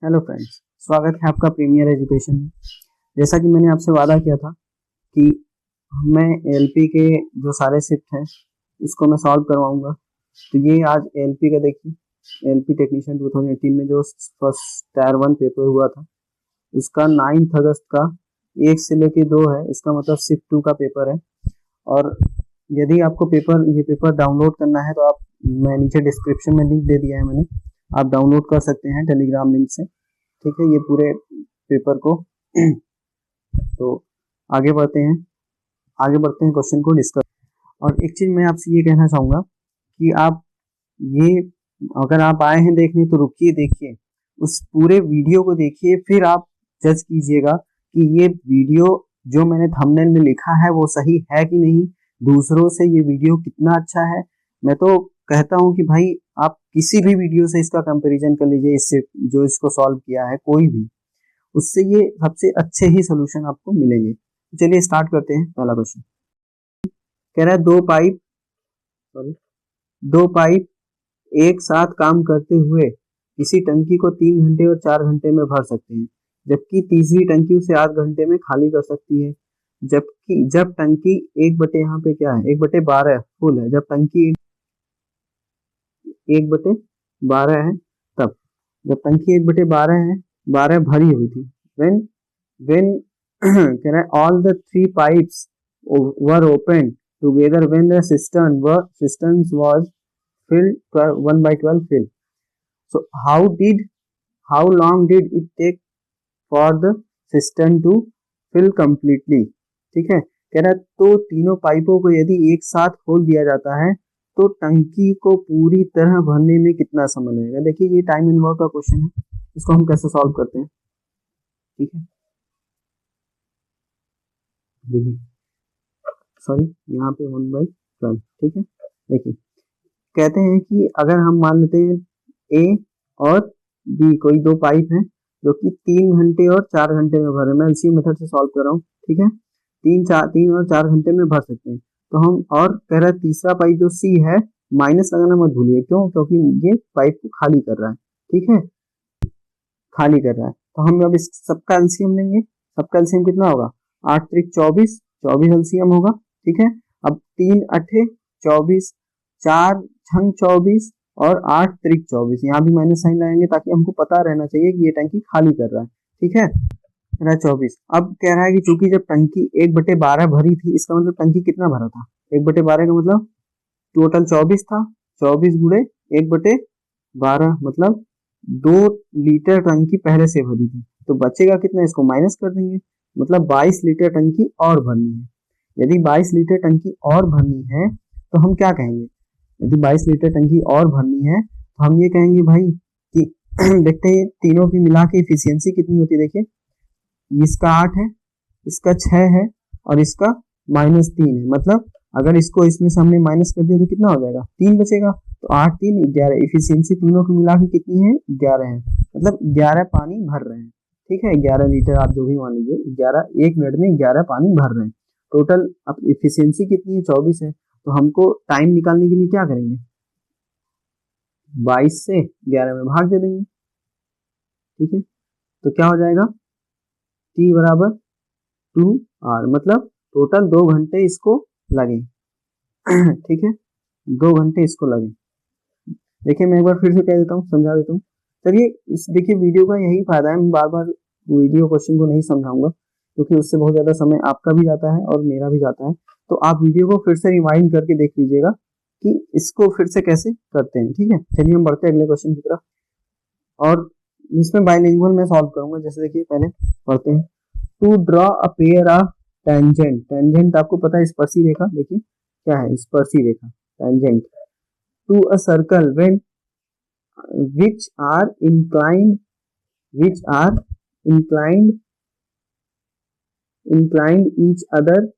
Hello friends, स्वागत है आपका प्रीमियर एजुकेशन में। जैसा कि मैंने आपसे वादा किया था कि मैं एलपी के जो सारे शिफ्ट हैं उसको मैं सॉल्व करवाऊंगा। तो ये आज एलपी का देखिए, एलपी टेक्नीशियन 2018 में जो फर्स्ट टायर 1 पेपर हुआ था उसका 9 अगस्त का 1 से लेके 2 है, इसका मतलब शिफ्ट 2 का पेपर है। और यदि आपको ये पेपर डाउनलोड करना है तो आप, मैं नीचे डिस्क्रिप्शन में लिंक दे दिया है मैंने, आप डाउनलोड कर सकते हैं टेलीग्राम लिंक से। ठीक है, ये पूरे पेपर को तो आगे बढ़ते हैं क्वेश्चन को डिस्कस। और एक चीज मैं आपसे ये कहना चाहूंगा कि आप ये, अगर आप आए हैं देखने तो रुकिए, देखिए उस पूरे वीडियो को देखिए, फिर आप जज कीजिएगा कि ये वीडियो जो मैंने थंबनेल में लिखा है वो सही है कि नहीं, दूसरों से ये वीडियो कितना अच्छा है। मैं तो कहता हूं कि भाई आप किसी भी वीडियो से इसका कंपैरिजन कर लीजिए, इससे जो इसको सॉल्व किया है कोई भी, उससे ये सबसे अच्छे ही सोल्यूशन आपको मिलेंगे। चलिए स्टार्ट करते हैं। पहला क्वेश्चन कह रहा है दो पाइप एक साथ काम करते हुए किसी टंकी को 3 घंटे और 4 घंटे में भर सकते हैं, जबकि तीसरी टंकी उसे 8 घंटे में खाली कर सकती है। जबकि जब टंकी 1/, यहाँ पे क्या है, 1/12 फुल है, जब टंकी 1/12 है, तब जब टंकी 1/12 है, 12 भरी हुई थी, when कह रहा है all the 3 pipes were opened together when the cistern was filled 1/12 fill. So how long did it take for the cistern to fill completely? ठीक है, कह रहा है तो तीनों पाइपों को यदि एक साथ खोल दिया जाता है तो टंकी को पूरी तरह भरने में कितना समय लगेगा। देखिए ये टाइम एंड वर्क का क्वेश्चन है, इसको हम कैसे सॉल्व करते हैं। ठीक है, देखिए सॉरी यहाँ पे 1/12। ठीक है, देखिए कहते हैं कि अगर हम मान लेते हैं ए और बी कोई 2 पाइप हैं जो कि 3 घंटे और 4 घंटे में भरे, मैं इसी मेथड से सॉल्व कर रहा हूँ। ठीक है, 3 और 4 घंटे में भर सकते हैं। तो हम, और कह रहा है तीसरा पाइप जो सी है, माइनस लगाना मत भूलिए, क्यों, क्योंकि ये पाइप को खाली कर रहा है। ठीक है, खाली कर रहा है, तो हम अब इस सबका एलसीएम लेंगे। सबका एलसीएम कितना होगा, 8 त्रिक 24, 24 एलसीएम होगा। ठीक है, अब 3 अठे 24, 4 छंग 24 और 8 त्रिक 24, यहाँ भी माइनस साइन लगाएंगे ताकि हमको पता रहना चाहिए कि ये टंकी खाली कर रहा है। ठीक है, 24। अब कह रहा है कि चूंकि जब टंकी 1/12 भरी थी, इसका मतलब टंकी कितना भरा था, 1/12 का मतलब टोटल 24 था, 24 गुणे 1/12 मतलब 2 लीटर टंकी पहले से भरी थी, तो बचेगा कितना, इसको माइनस कर देंगे, मतलब 22 लीटर टंकी और भरनी है। यदि 22 लीटर टंकी और भरनी है तो हम क्या कहेंगे, यदि 22 लीटर टंकी और भरनी है तो हम ये कहेंगे भाई कि देखते हैं तीनों की मिला के इफिशियंसी कितनी होती है। देखिए इसका 8 है, इसका 6 है और इसका -3 है, मतलब अगर इसको इसमें से हमने माइनस कर दिया तो कितना हो जाएगा, 3 बचेगा। तो 8 3 11, इफिशियंसी तीनों की मिला के कितनी है, 11 है, मतलब 11 पानी भर रहे हैं। ठीक है, 11 लीटर आप जो भी मान लीजिए, 11 1 मिनट में 11 पानी भर रहे हैं। टोटल अब इफिशियंसी कितनी है, 24 है, तो हमको टाइम निकालने के लिए क्या करेंगे, 22 से 11 में भाग दे देंगे। ठीक है, तो क्या हो जाएगा, T बराबर 2R, मतलब टोटल 2 घंटे इसको लगे। ठीक है, 2 घंटे इसको लगे। देखिए मैं एक बार फिर से कह देता हूँ, समझा देता हूँ। चलिए देखिए वीडियो का यही फायदा है, मैं बार बार वीडियो क्वेश्चन को नहीं समझाऊंगा क्योंकि उससे बहुत ज्यादा समय आपका भी जाता है और मेरा भी जाता है। तो आप वीडियो को फिर से रिवाइंड करके देख लीजिएगा कि इसको फिर से कैसे करते हैं। ठीक है, चलिए हम बढ़ते हैं अगले क्वेश्चन की तरफ, और इसमें बाइलिंगुअल में सॉल्व करूंगा। जैसे देखिए पहले पढ़ते हैं, to draw a pair of tangent, tangent आपको पता है स्पर्शी रेखा, देखिए क्या है, स्पर्शी रेखा tangent, to a circle when which are inclined each other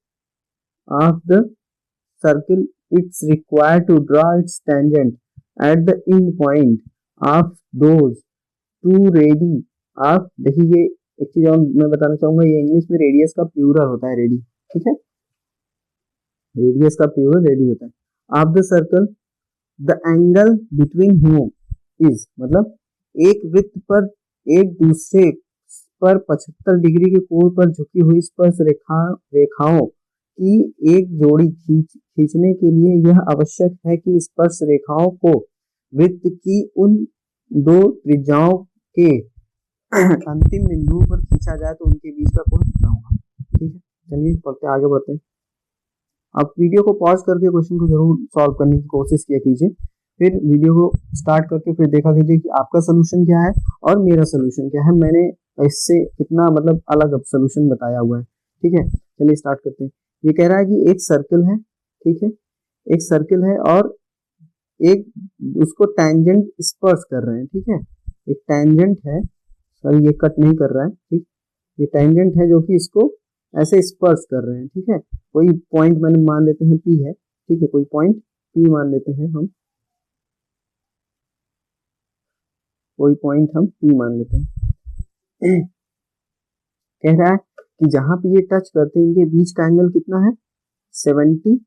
of the circle, it's required to draw its tangent at the end point of those two radii of, देखिए ये एक चीज और मैं बताना चाहूंगा, ये इंग्लिश में रेडियस का प्लूरल होता है, रेडी। ठीक है, रेडियस का प्लूरल रेडी होता है। Of the circle the angle between whom is, मतलब एक वृत्त पर एक दूसरे पर 75 डिग्री के कोण पर झुकी हुई स्पर्श रेखाओं की एक जोड़ी खींचने के लिए यह आवश्यक है कि स्पर्श रेखाओं को वृत्त की उन दो त्रिज्याओं के अंतिम बिंदुओं पर खींचा जाए तो उनके बीच का कोण कितना होगा। ठीक है, चलिए पढ़ते आगे बढ़ते हैं। आप वीडियो को पॉज करके क्वेश्चन को जरूर सॉल्व करने की कोशिश किया कीजिए, फिर वीडियो को स्टार्ट करके फिर देखा कीजिए कि आपका सोल्यूशन क्या है और मेरा सोल्यूशन क्या है, मैंने इससे कितना मतलब अलग सोल्यूशन बताया हुआ है। ठीक है, चलिए स्टार्ट करते हैं। ये कह रहा है कि एक सर्कल है, ठीक है, एक सर्कल है और एक उसको टैंजेंट स्पर्श कर रहे हैं। ठीक है, एक टैंजेंट है, सॉरी ये कट नहीं कर रहा है, ठीक, ये टैंजेंट है जो कि इसको ऐसे स्पर्श कर रहे हैं। ठीक है, कोई पॉइंट मैंने मान लेते हैं P है, ठीक है, कोई पॉइंट P मान लेते हैं हम, कोई पॉइंट हम P मान लेते हैं। कह रहा है कि जहां पे ये टच करते हैं इनके बीच का एंगल कितना है 70,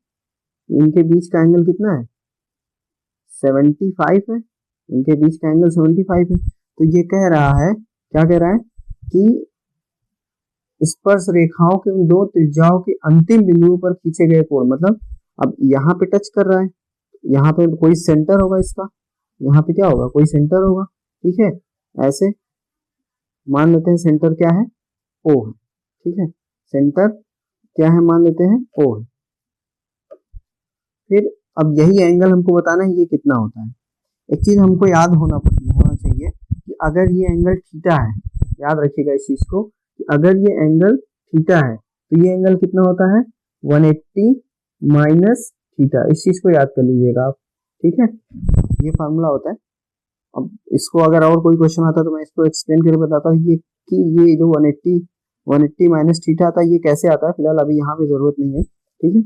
इनके बीच का एंगल कितना है 75 है, इनके बीच का एंगल 75 है। तो ये कह रहा है, क्या कह रहा है कि स्पर्श रेखाओं के उन दो त्रिज्याओं के अंतिम बिंदुओं पर खींचे गए कोण, मतलब अब यहाँ पे टच कर रहा है, यहाँ पे कोई सेंटर होगा इसका, यहाँ पे क्या होगा कोई सेंटर होगा। ठीक है, ऐसे मान लेते हैं सेंटर क्या है O है। ठीक है, सेंटर क्या है मान लेते हैं O है। फिर अब यही एंगल हमको बताना है ये कितना होता है। एक चीज हमको याद होना चाहिए कि अगर ये एंगल थीटा है, याद रखिएगा इस चीज को, कि अगर ये एंगल थीटा है तो ये एंगल कितना होता है 180 माइनस थीटा, इस चीज को याद कर लीजिएगा आप। ठीक है, ये फार्मूला होता है। अब इसको अगर और कोई क्वेश्चन आता तो मैं इसको एक्सप्लेन करके बताता हूँ ये कि ये जो 180 माइनस थीटा आता है ये कैसे आता है, फिलहाल अभी यहाँ पे जरूरत नहीं है। ठीक है,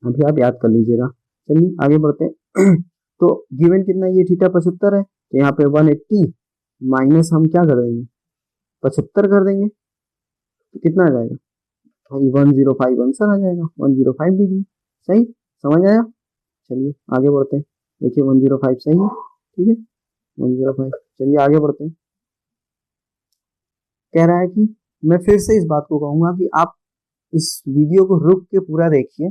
अभी आप याद कर लीजिएगा। चलिए आगे बढ़ते हैं। तो गिवन कितना ये थीटा 75 है, तो यहाँ पे 180 माइनस हम क्या कर देंगे 75 कर देंगे, तो कितना आ जाएगा भाई 105 आंसर आ जाएगा, 105 डिग्री। सही समझ आया। चलिए आगे बढ़ते हैं, देखिए 105 सही है। ठीक है, 105। चलिए आगे बढ़ते हैं। कह रहा है कि मैं फिर से इस बात को कहूंगा कि आप इस वीडियो को रुक के पूरा देखिए,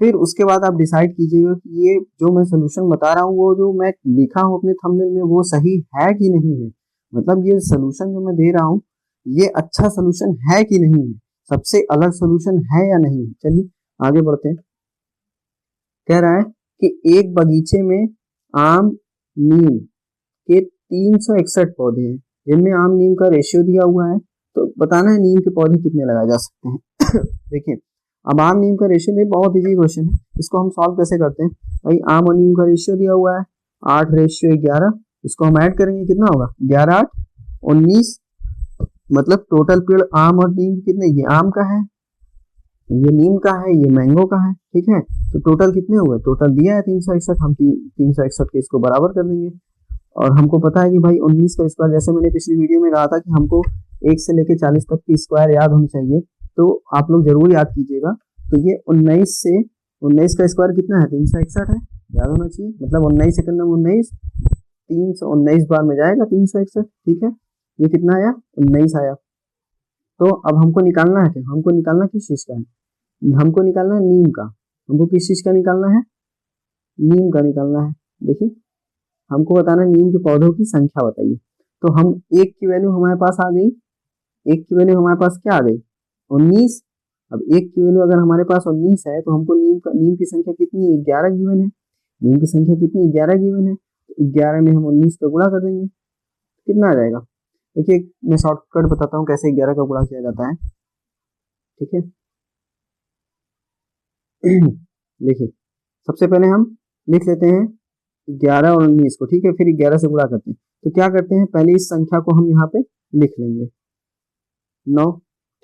फिर उसके बाद आप डिसाइड कीजिएगा कि ये जो मैं सोल्यूशन बता रहा हूँ वो जो मैं लिखा हूँ अपने थंबनेल में वो सही है कि नहीं है, मतलब ये सोल्यूशन जो मैं दे रहा हूँ ये अच्छा सोल्यूशन है कि नहीं है, सबसे अलग सोल्यूशन है या नहीं है। चलिए आगे बढ़ते हैं। कह रहा है कि एक बगीचे में आम नीम के 361 पौधे हैं जिनमें आम नीम का रेशियो दिया हुआ है, तो बताना है नीम के पौधे कितने लगाए जा सकते हैं। देखिए अब आम नीम का रेशियो नहीं, बहुत इजी क्वेश्चन है, इसको हम सॉल्व कैसे करते हैं भाई, आम और नीम का रेशियो दिया हुआ है 8:11, इसको हम ऐड करेंगे कितना होगा 11 8 19, मतलब टोटल पेड़ आम और नीम कितने, ये आम का है, ये नीम का है, ये मैंगो का है। ठीक है, तो टोटल कितने हुए, टोटल दिया है 361, हम 361 के इसको बराबर कर देंगे। और हमको पता है कि भाई 19 का स्क्वायर, जैसे मैंने पिछली वीडियो में कहा था कि हमको 1 से लेकर 40 तक की स्क्वायर याद होनी चाहिए, तो आप लोग जरूर याद कीजिएगा। तो ये 19 का स्क्वायर कितना है 361 है, याद होना चाहिए, मतलब 19 सेकंड में 19 319 बार में जाएगा 361। ठीक है, ये कितना आया 19 आया। तो अब हमको निकालना है क्या, हमको निकालना किस चीज का है, हमको निकालना है नीम का, हमको किस चीज का निकालना है नीम का निकालना है। देखिए हमको बताना नीम के पौधों की संख्या बताइए, तो हम एक की वैल्यू हमारे पास आ गई, एक की वैल्यू हमारे पास क्या आ गई 19। अब एक की वैल्यू अगर हमारे पास 19 है तो हमको नीम की संख्या कितनी है 11 गिवन है, नीम की संख्या कितनी 11 गिवन है, तो 11 में हम 19 का गुणा कर देंगे, कितना आ जाएगा। देखिए मैं शॉर्टकट बताता हूँ कैसे 11 का गुणा किया जाता है। ठीक है, देखिए सबसे पहले हम लिख लेते हैं 11 और 19 को, ठीक है, फिर 11 से गुणा करते हैं, तो क्या करते हैं पहले इस संख्या को हम यहाँ पे लिख लेंगे 9।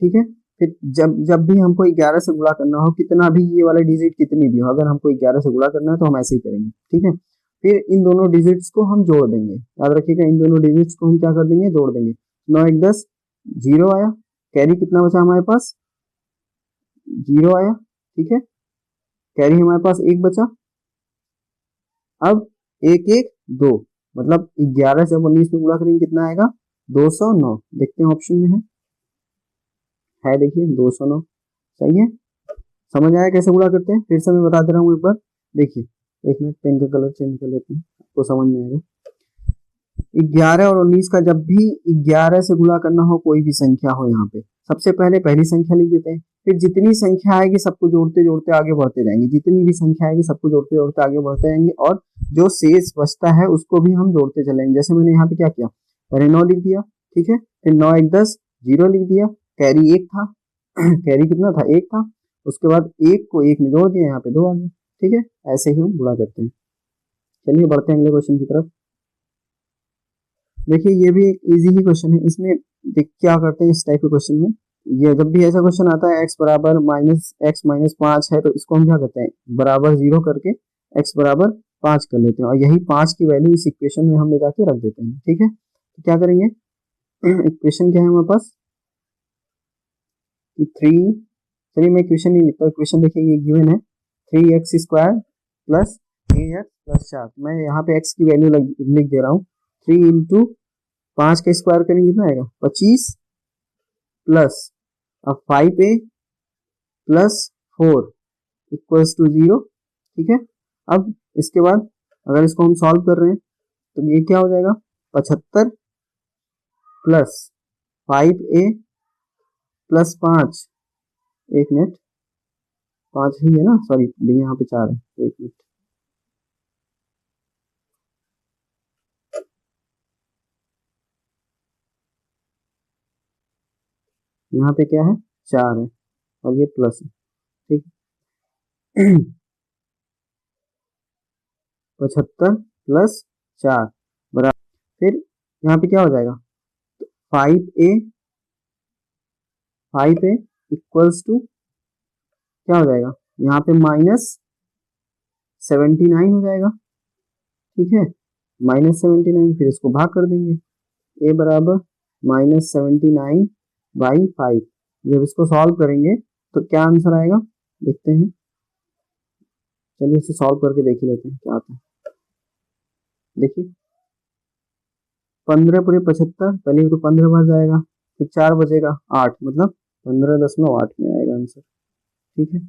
ठीक है, फिर जब भी हमको 11 से गुणा करना हो, कितना भी ये वाला डिजिट कितनी भी हो, अगर हमको 11 से गुणा करना है तो हम ऐसे ही करेंगे। ठीक है, फिर इन दोनों डिजिट्स को हम जोड़ देंगे, याद रखिएगा इन दोनों डिजिट्स को हम क्या कर देंगे जोड़ देंगे। 9 1 10, 0 आया, कैरी कितना बचा हमारे पास 0 आया। ठीक है, कैरी हमारे पास 1 बचा, अब 1 1 2, मतलब 11 से 19 में गुणा करेंगे कितना आएगा 209, देखते हैं ऑप्शन में है देखिए 209, सही है। समझ आया कैसे गुणा करते हैं? फिर से मैं बता दे रहा हूँ एक बार, देखिए 1 मिनट, पेन का कलर चेंज कर लेते हैं, आपको समझ में आएगा। 11 और 19 का जब भी 11 से गुणा करना हो कोई भी संख्या हो, यहाँ पे सबसे पहले पहली संख्या लिख देते हैं, फिर जितनी संख्या आएगी सबको जोड़ते जोड़ते आगे बढ़ते जाएंगे, जितनी भी संख्या आएगी सबको जोड़ते जोड़ते आगे बढ़ते जाएंगे, और जो शेष बचता है उसको भी हम जोड़ते चलेंगे। जैसे मैंने यहाँ पे क्या किया, पहले 9 लिख दिया, ठीक है, फिर 9 1 10, 0 लिख दिया, कैरी 1 था कैरी कितना था, 1 था, उसके बाद 1 को 1 में जोड़ दिया, यहाँ पे 2 आ गया, ठीक है। ऐसे ही हम गुणा करते हैं। चलिए बढ़ते हैं अगले क्वेश्चन की तरफ। देखिए ये भी एक इजी ही क्वेश्चन है। इसमें देख क्या करते हैं इस टाइप के क्वेश्चन में, ये जब भी ऐसा क्वेश्चन आता है x बराबर x माइनस 5 है, तो इसको हम क्या करते हैं, बराबर 0 करके x बराबर 5 कर लेते हैं, और यही 5 की वैल्यू इस इक्वेशन में हम ले जाके रख देते हैं, ठीक है। तो क्या करेंगे, इक्वेशन क्या है हमारे पास, 3, चलिए मैं इक्वेशन नहीं लिखता, इक्वेशन देखिए ये गिवन है 3x square plus ax plus 4, मैं यहाँ पे x की वैल्यू लिख दे रहा हूँ, 3 इंटू 5 का स्क्वायर करेंगे कितना आएगा 25, प्लस अब 5a प्लस 4 इक्वल्स टू 0, ठीक है। अब इसके बाद अगर इसको हम सॉल्व कर रहे हैं तो ये क्या हो जाएगा, 75 प्लस 5a प्लस 5, 1 मिनट, 5 ही है ना, सॉरी यहाँ पे 4 है, 1 मिनट, यहाँ पे क्या है 4 है और ये प्लस है, ठीक 75 प्लस 4 बराबर, फिर यहाँ पे क्या हो जाएगा, 5a इक्वल्स टू क्या हो जाएगा, यहाँ पे -79 हो जाएगा, ठीक है, -79, फिर इसको भाग कर देंगे, a बराबर -79 बाई 5, जब इसको सॉल्व करेंगे तो क्या आंसर आएगा, देखते हैं, चलिए इसे सॉल्व करके देख ही लेते हैं क्या आता है। देखिए 15 पूरे 75, पहले तो 15 बार जाएगा, फिर 4 बचेगा 8, मतलब 15.8 में आएगा आंसर, ठीक है।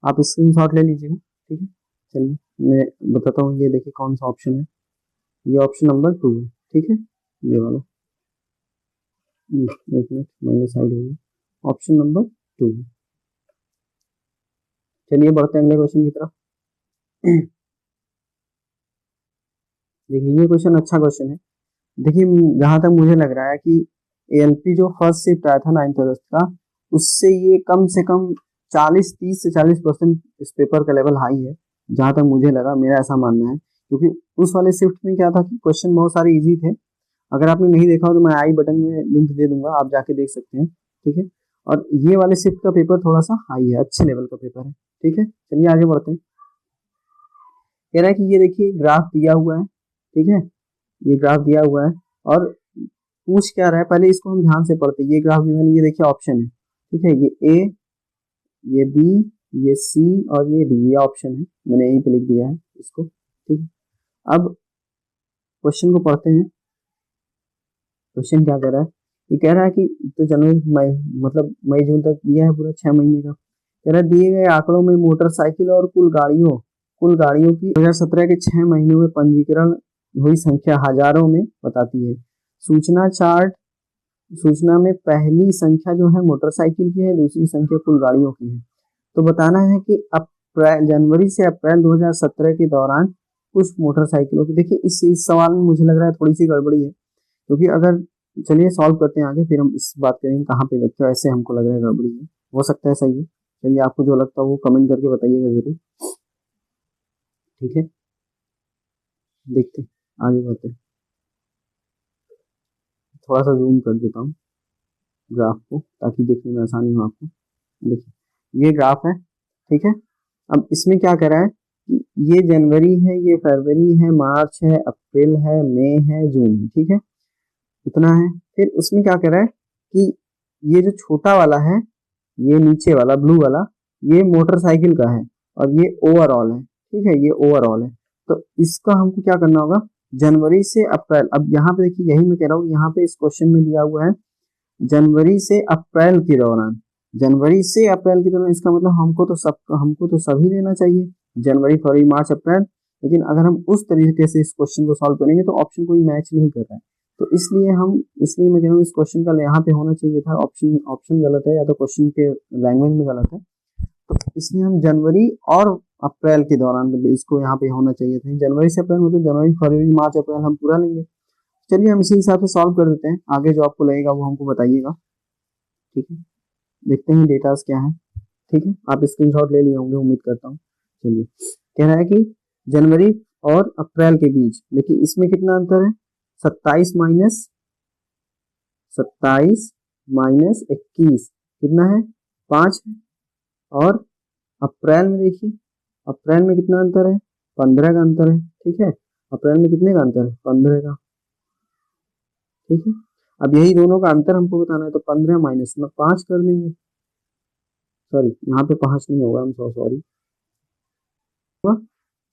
आप स्क्रीनशॉट ले लीजिएगा, ठीक है। चलिए मैं बताता हूँ, ये देखिए कौन सा ऑप्शन है, ये ऑप्शन नंबर 2 है, ठीक है, ये वाला, 1 मिनट माइनस साइड होगी, ऑप्शन नंबर 2। चलिए बढ़ते हैं अगले क्वेश्चन की तरफ। देखिए ये क्वेश्चन अच्छा क्वेश्चन है। देखिए जहां तक मुझे लग रहा है कि एएलपी जो फर्स्ट शिफ्ट आया था 9 अगस्त का, उससे ये कम से कम 30 से 40% इस पेपर का लेवल हाई है, जहां तक मुझे लगा, मेरा ऐसा मानना है, क्योंकि उस वाले शिफ्ट में क्या था कि क्वेश्चन बहुत सारे इजी थे। अगर आपने नहीं देखा हो तो मैं आई बटन में लिंक दे दूंगा, आप जाके देख सकते हैं, ठीक है। और ये वाले शिफ्ट का पेपर थोड़ा सा हाई है, अच्छे लेवल का पेपर है, ठीक है। चलिए आगे बढ़ते हैं। कह रहा है कि ये देखिए ग्राफ दिया हुआ है, ठीक है, ये ग्राफ दिया हुआ है, और पूछ क्या रहा है, पहले इसको हम ध्यान से पढ़ते हैं। ये ग्राफ गिवन, ये देखिए ऑप्शन है, ठीक है, ये ए, ये बी, ये सी और ये डी, ये ऑप्शन है, मैंने यहीं पे लिख दिया है इसको, ठीक है। अब क्वेश्चन को पढ़ते हैं। क्वेश्चन क्या कह रहा है, ये कह रहा है कि तो जनवरी मई, मतलब मई जून तक दिया है पूरा 6 महीने का। कह रहा है दिए गए आंकड़ों में मोटरसाइकिल और कुल गाड़ियों की 2017 के 6 महीनों में पंजीकरण हुई संख्या हजारों में बताती है। सूचना में पहली संख्या जो है मोटरसाइकिल की है, दूसरी संख्या कुल गाड़ियों की है। तो बताना है कि जनवरी से अप्रैल 2017 के दौरान कुछ मोटरसाइकिलों की, देखिए इस सवाल में मुझे लग रहा है थोड़ी सी गड़बड़ी है, क्योंकि अगर, चलिए सॉल्व करते हैं आगे, फिर हम इस बात करेंगे कहाँ पे लगता है, ऐसे हमको लग रहा है गड़बड़ी है, हो सकता है सही है। चलिए आपको जो लगता है वो कमेंट करके बताइएगा जरूर, ठीक है। देखते आगे बढ़ते, थोड़ा सा जूम कर देता हूँ ग्राफ को ताकि देखने में आसानी हो आपको। देखिए ये ग्राफ है, ठीक है। अब इसमें क्या कर रहा है, ये जनवरी है, ये फरवरी है, मार्च है, अप्रैल है, मई है, जून है, ठीक है, इतना है। फिर उसमें क्या कर रहा है कि ये जो छोटा वाला है, ये नीचे वाला ब्लू वाला, ये मोटरसाइकिल का है और ये ओवरऑल है, ठीक है, ये ओवरऑल है। तो इसका हमको क्या करना होगा, जनवरी से अप्रैल। अब यहाँ पे देखिए, यही मैं कह रहा हूँ, यहाँ पे इस क्वेश्चन में दिया हुआ है जनवरी से अप्रैल के दौरान। जनवरी से अप्रैल के दौरान, इसका मतलब हमको तो सभी लेना चाहिए, जनवरी फरवरी मार्च अप्रैल। लेकिन अगर हम उस तरीके से इस क्वेश्चन को सॉल्व करेंगे तो ऑप्शन कोई मैच नहीं कर रहा है। तो इसलिए मैं कह रहा हूँ इस क्वेश्चन का यहाँ पे होना चाहिए था, ऑप्शन गलत है, या तो क्वेश्चन के लैंग्वेज में गलत है। तो इसलिए हम जनवरी और अप्रैल के दौरान इसको यहाँ पे होना चाहिए था। जनवरी से अप्रैल मतलब जनवरी फरवरी मार्च अप्रैल हम पूरा लेंगे। चलिए हम इसी हिसाब से सॉल्व कर देते हैं, आगे जो आपको लगेगा वो हमको बताइएगा। ठीक है, देखते हैं डेटास क्या है। ठीक है, आप स्क्रीनशॉट ले लिए होंगे उम्मीद करता हूँ। चलिए, कह रहा है कि जनवरी और अप्रैल के बीच, देखिए इसमें कितना अंतर है, 27 माइनस 21 कितना है, 5 है। और अप्रैल में देखिए, अप्रैल में कितना अंतर है, 15 का अंतर है। ठीक है, अप्रैल में कितने का अंतर है, 15 का। ठीक है, अब यही दोनों का अंतर हमको बताना है, तो 15 माइनस में 5 कर देंगे। सॉरी, यहाँ पे 5 नहीं होगा, हम सॉरी,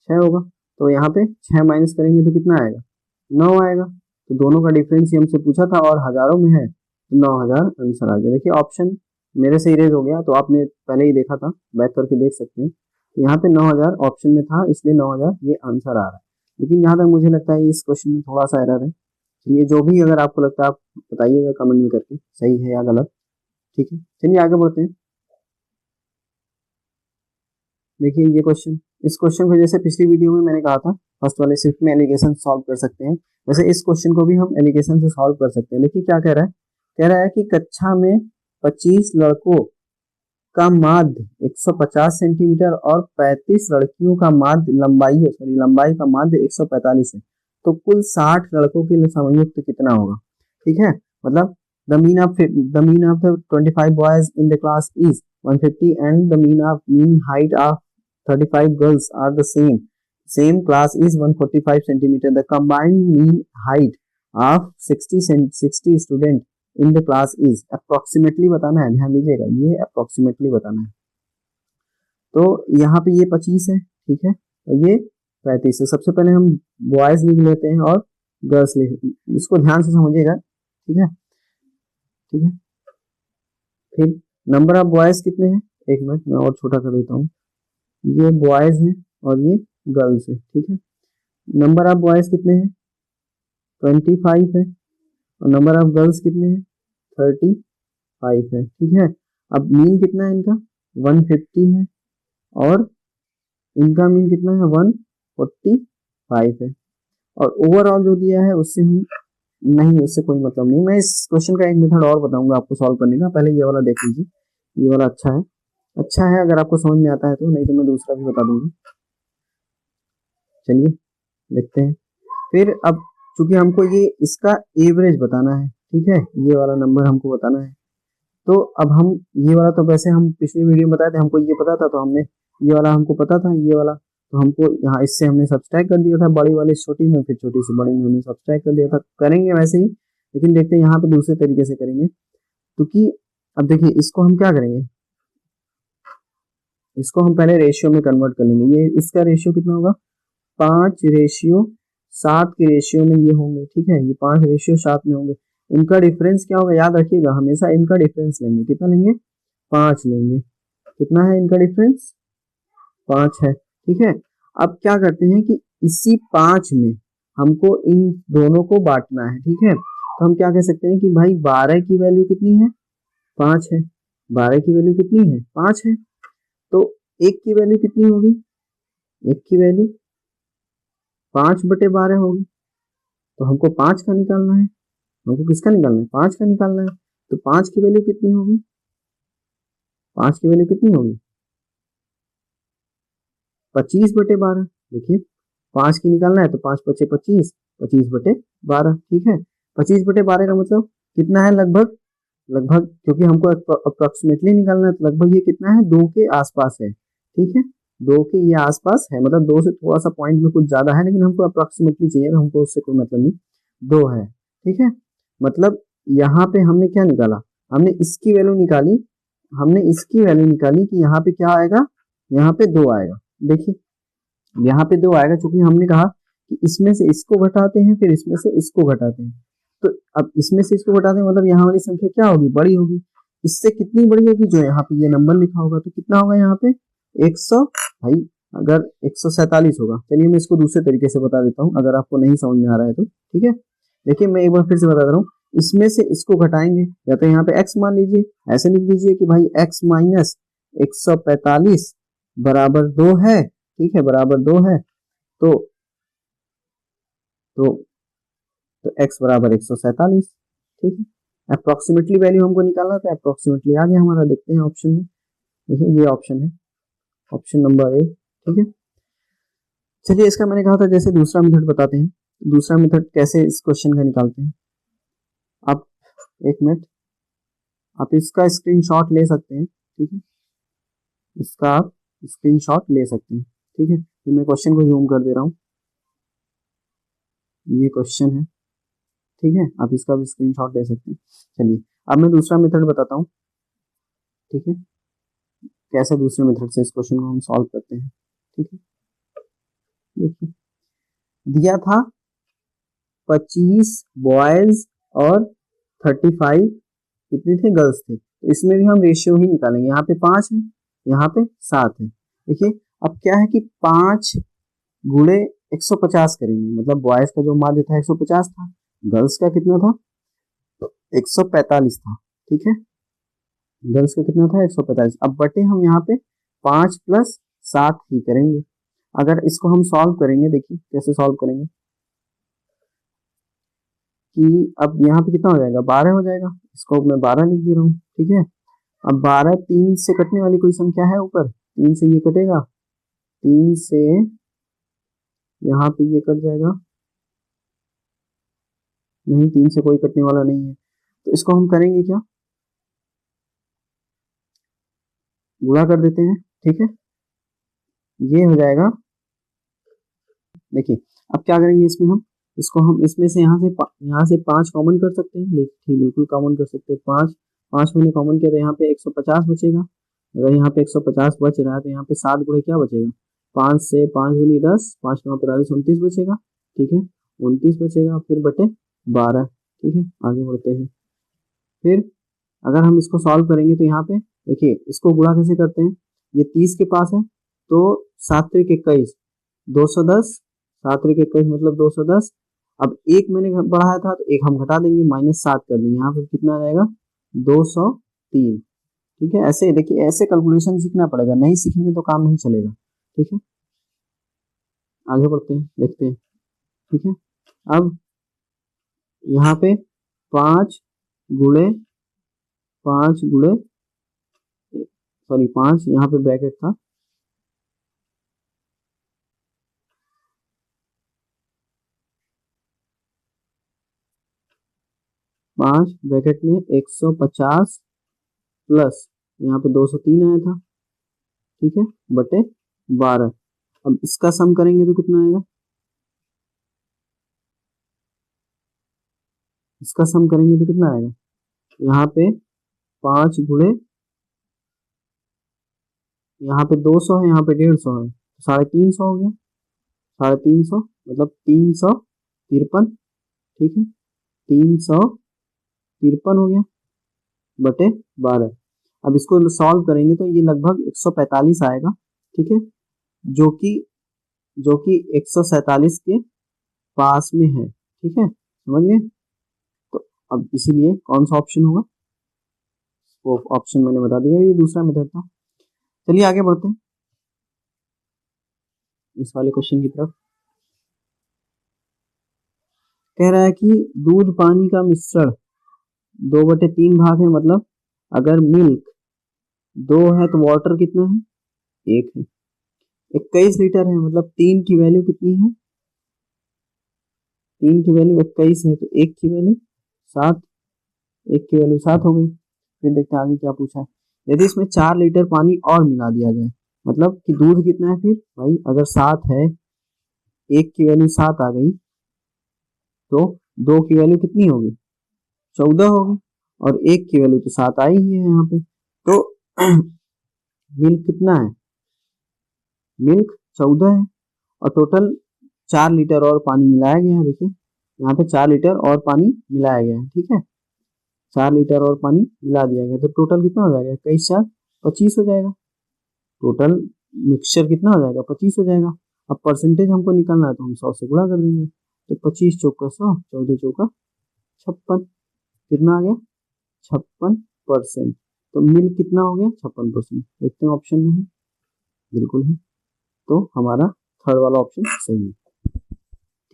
6 होगा। तो यहाँ पे 6 माइनस करेंगे तो कितना आएगा, 9 आएगा। तो दोनों का डिफरेंस ही हमसे पूछा था और हजारों में है, तो 9000 आंसर आ गया। देखिए ऑप्शन मेरे से इरेज हो गया, तो आपने पहले ही देखा था, बैक करके देख सकते हैं। तो यहाँ पे 9000 ऑप्शन में था, इसलिए 9000 ये आंसर आ रहा है। लेकिन यहाँ तक मुझे लगता है इस क्वेश्चन में थोड़ा सा एरर है। चलिए, जो भी अगर आपको लगता है आप बताइएगा कमेंट में करके, सही है या गलत। ठीक है, चलिए आगे बढ़ते हैं। देखिए ये क्वेश्चन, इस क्वेश्चन को जैसे पिछली वीडियो में मैंने कहा था, फर्स्ट वाले शिफ्ट में एलिगेशन सॉल्व कर सकते हैं, वैसे इस क्वेश्चन को भी हम एलिगेशन से सॉल्व कर सकते हैं। देखिए क्या कह रहा है कि कक्षा में 25 लड़कों का माध्य 150 सेंटीमीटर और 35 लड़कियों का माध्य लंबाई का माध्य 145 है। तो कुल 60 लड़कों के लिए संयुक्त कितना होगा। ठीक है, मतलब the mean of the 25 boys in the class is 150 and the mean height of 35 girls are the same class is 145 centimeter. The combined mean height of 60 student in the class is approximately बताना है, ध्यान दीजिएगा, ये approximately बताना है। तो यहाँ पे ये 25 है, ठीक है, और ये 35 है। सबसे पहले हम बॉयज लिख लेते हैं और गर्ल्स लिख, इसको ध्यान से समझिएगा। ठीक है, ठीक है, फिर नंबर ऑफ बॉयज कितने हैं, एक मिनट मैं और छोटा कर देता हूँ, ये बॉयज हैं और ये गर्ल्स है। ठीक है, नंबर ऑफ बॉयज कितने हैं, 25 है, और नंबर ऑफ गर्ल्स कितने हैं, 35 है। ठीक है, अब मीन कितना है इनका, 150 है, और इनका मीन कितना है, 145 है। और ओवरऑल जो दिया है उससे हम नहीं, उससे कोई मतलब नहीं। मैं इस क्वेश्चन का एक मेथड और बताऊंगा आपको सॉल्व करने का, पहले ये वाला देख लीजिए, ये वाला अच्छा है अगर आपको समझ में आता है तो, नहीं तो मैं दूसरा भी बता दूंगा। चलिए देखते हैं। फिर अब चूंकि हमको ये इसका एवरेज बताना है, ठीक है, ये वाला नंबर हमको बताना है, तो अब हम ये वाला, तो वैसे हम पिछली वीडियो में बताए थे, हमको ये पता था, तो हमने ये वाला हमको पता था, ये वाला तो हमको यहाँ इससे हमने सब्सट्रैक्ट कर दिया था, बड़ी वाली छोटी में, फिर छोटी से बड़ी में हमने सब्सट्रैक्ट कर दिया था। करेंगे वैसे ही, लेकिन देखते हैं यहाँ पे दूसरे तरीके से करेंगे। क्योंकि अब देखिए इसको हम क्या करेंगे, इसको हम पहले रेशियो में कन्वर्ट कर लेंगे। ये इसका रेशियो कितना होगा, 5:7 के रेशियो में ये होंगे। ठीक है, ये 5:7 में होंगे। इनका डिफरेंस क्या होगा, याद रखिएगा हमेशा इनका डिफरेंस लेंगे। कितना लेंगे, 5 लेंगे। कितना है इनका डिफरेंस, 5 है। ठीक है, अब क्या करते हैं कि इसी 5 में हमको इन दोनों को बांटना है। ठीक है, तो हम क्या कह सकते हैं कि भाई 12 की वैल्यू कितनी है, 5 है। 12 की वैल्यू कितनी है, 5 है। तो 1 की वैल्यू कितनी होगी, 1 की वैल्यू 5/12 होगी। तो हमको 5 का निकालना है, हमको किसका निकालना है, 5 का निकालना है। तो 5 की वैल्यू कितनी होगी, 5 की वैल्यू कितनी होगी, 25/12। देखिए 5 की निकालना है तो 5×5 = 25, 25/12। ठीक है, 25/12 का मतलब कितना है, लगभग क्योंकि हमको अप्रोक्सीमेटली निकालना है, तो लगभग ये कितना है, 2 के आसपास है। ठीक है, 2 के ये आसपास है, मतलब 2 से थोड़ा सा पॉइंट में कुछ ज्यादा है, लेकिन हमको अप्रोक्सीमेटली चाहिए, तो हमको उससे कोई मतलब नहीं, 2 है। ठीक है, मतलब यहाँ पे हमने क्या निकाला, हमने इसकी वैल्यू निकाली, कि यहाँ पे क्या आएगा, यहाँ पे 2 आएगा। देखिए यहाँ पे 2 आएगा, क्योंकि हमने कहा कि इसमें से इसको घटाते हैं फिर इसमें से इसको घटाते हैं। तो अब इसमें से इसको घटाते हैं मतलब यहाँ वाली संख्या क्या होगी, बड़ी होगी। इससे कितनी बड़ी होगी, जो यहाँ पे ये नंबर लिखा होगा, तो कितना होगा यहाँ पे 100, भाई अगर 147 होगा। चलिए मैं इसको दूसरे तरीके से बता देता हूँ, अगर आपको नहीं समझ में आ रहा है तो ठीक है। देखिए मैं एक बार फिर से बता दे रहा हूँ, इसमें से इसको घटाएंगे, या तो यहाँ पे x मान लीजिए, ऐसे लिख दीजिए कि भाई x माइनस 145 बराबर 2 है, ठीक है, बराबर 2 है। तो तो तो x बराबर 147, ठीक है। अप्रोक्सीमेटली वैल्यू हमको निकालना था, अप्रोक्सीमेटली आ गया हमारा। देखते हैं ऑप्शन में, देखिए ये ऑप्शन है, ऑप्शन नंबर ए, ठीक है। चलिए इसका मैंने कहा था जैसे दूसरा मेथड बताते हैं। दूसरा मेथड कैसे इस क्वेश्चन का निकालते हैं, आप एक मिनट, आप इसका स्क्रीनशॉट ले सकते हैं, ठीक है, इसका आप स्क्रीनशॉट ले सकते हैं, ठीक है। फिर मैं क्वेश्चन को जूम कर दे रहा हूँ, ये क्वेश्चन है, ठीक है, आप इसका भी स्क्रीनशॉट ले सकते हैं। चलिए अब मैं दूसरा मेथड बताता हूँ, ठीक है, कैसे दूसरे मेथड से इस क्वेश्चन को हम सॉल्व करते हैं, ठीक है। देखिए दिया था 25 बॉयज और 35 कितने थे, गर्ल्स थे। तो इसमें भी हम रेशियो ही निकालेंगे, यहाँ पे 5 है, यहाँ पे 7 है। देखिए अब क्या है कि 5 गुणे 150 करेंगे, मतलब बॉयज का जो माध्य था 150 था, गर्ल्स का कितना था, 145 था, ठीक है। गर्ल्स का कितना था, 145। अब बटे हम यहाँ पे 5 प्लस 7 ही करेंगे। अगर इसको हम सॉल्व करेंगे, देखिए कैसे सॉल्व करेंगे, कि अब यहाँ पे कितना हो जाएगा, 12 हो जाएगा। इसको मैं 12 लिख दे रहा हूँ, ठीक है। अब 12 3 से कटने वाली कोई संख्या है ऊपर, 3 से ये कटेगा, 3 से यहाँ पे ये कट जाएगा, नहीं 3 से कोई कटने वाला नहीं है। तो इसको हम करेंगे क्या, गुणा कर देते हैं, ठीक है, ये हो जाएगा। देखिए अब क्या करेंगे इसमें, हम इसको हम इसमें से यहाँ से 5 कॉमन कर सकते हैं, ठीक बिल्कुल कॉमन कर सकते हैं। 5 मैंने कॉमन किया तो यहाँ पे 150 बचेगा। अगर यहाँ पे 150 बच रहा है तो यहाँ पे 7 गुणे क्या बचेगा, 5 से 5 गुनी 10, 5 9 45 29 बचेगा, ठीक है, 29 बचेगा, फिर बटे 12, ठीक है। आगे बढ़ते हैं, फिर अगर हम इसको सॉल्व करेंगे तो यहाँ पे देखिए इसको गुणा कैसे करते हैं, ये 30 के पास है तो 7 त्रिक 21, 210, 7 त्रिक 21 मतलब 210। अब एक मैंने बढ़ाया था तो एक हम घटा देंगे, -7 कर देंगे, यहाँ पे कितना आ जाएगा 203, ठीक है। ऐसे देखिए ऐसे कैलकुलेशन सीखना पड़ेगा, नहीं सीखेंगे तो काम नहीं चलेगा, ठीक है। आगे बढ़ते हैं, देखते हैं, ठीक है। अब यहाँ पे 5 गुणे 5 गुणे सॉरी 5 यहाँ पे ब्रैकेट था, पांच ब्रैकेट में 150 प्लस यहाँ पे 203 आया था, ठीक है, बटे 12। अब इसका सम करेंगे तो कितना आएगा, इसका सम करेंगे तो कितना आएगा, यहाँ पे 5 गुणे यहाँ पे 200 है, यहाँ पे 150 है, 350 हो गया, 350 मतलब 353, ठीक है, 353 हो गया बटे 12। अब इसको सॉल्व करेंगे तो ये लगभग 145 आएगा, ठीक है, जो कि 147 के पास में है, ठीक है, समझ गए। तो अब इसीलिए कौन सा ऑप्शन होगा, वो ऑप्शन मैंने बता दिया, ये दूसरा मेथड था। चलिए आगे बढ़ते हैं इस वाले क्वेश्चन की तरफ। कह रहा है कि दूध पानी का मिश्रण 2/3 भाग है, मतलब अगर मिल्क 2 है तो वाटर कितना है, 1 है। 21 लीटर है, मतलब 3 की वैल्यू कितनी है, 3 की वैल्यू 21 है, तो 1 की वैल्यू 7, 1 की वैल्यू 7 हो गई। फिर देखते हैं आगे क्या पूछा है। यदि इसमें 4 लीटर पानी और मिला दिया जाए, मतलब कि दूध कितना है, फिर भाई अगर 7 है, 1 की वैल्यू 7 आ गई, तो 2 की वैल्यू कितनी होगी, 14 होगी, और 1 की वैल्यू तो 7 आई ही है यहाँ पे। तो मिल्क कितना है, मिल्क 14 है, और टोटल 4 लीटर और पानी मिलाया गया है। देखिए यहाँ पे 4 लीटर और पानी मिलाया गया है, ठीक है, 4 लीटर और पानी मिला दिया गया, तो टोटल कितना हो जाएगा, 21 4 25 हो जाएगा। टोटल मिक्सचर कितना हो जाएगा, 25 हो जाएगा। अब परसेंटेज हमको निकालना है तो हम 100 से गुणा कर देंगे, तो 25 चौका 100, 14 चौका 56, कितना आ गया 56%। तो मिल कितना हो गया 56%। देखते हैं ऑप्शन में है, बिल्कुल है, तो हमारा थर्ड वाला ऑप्शन सही है,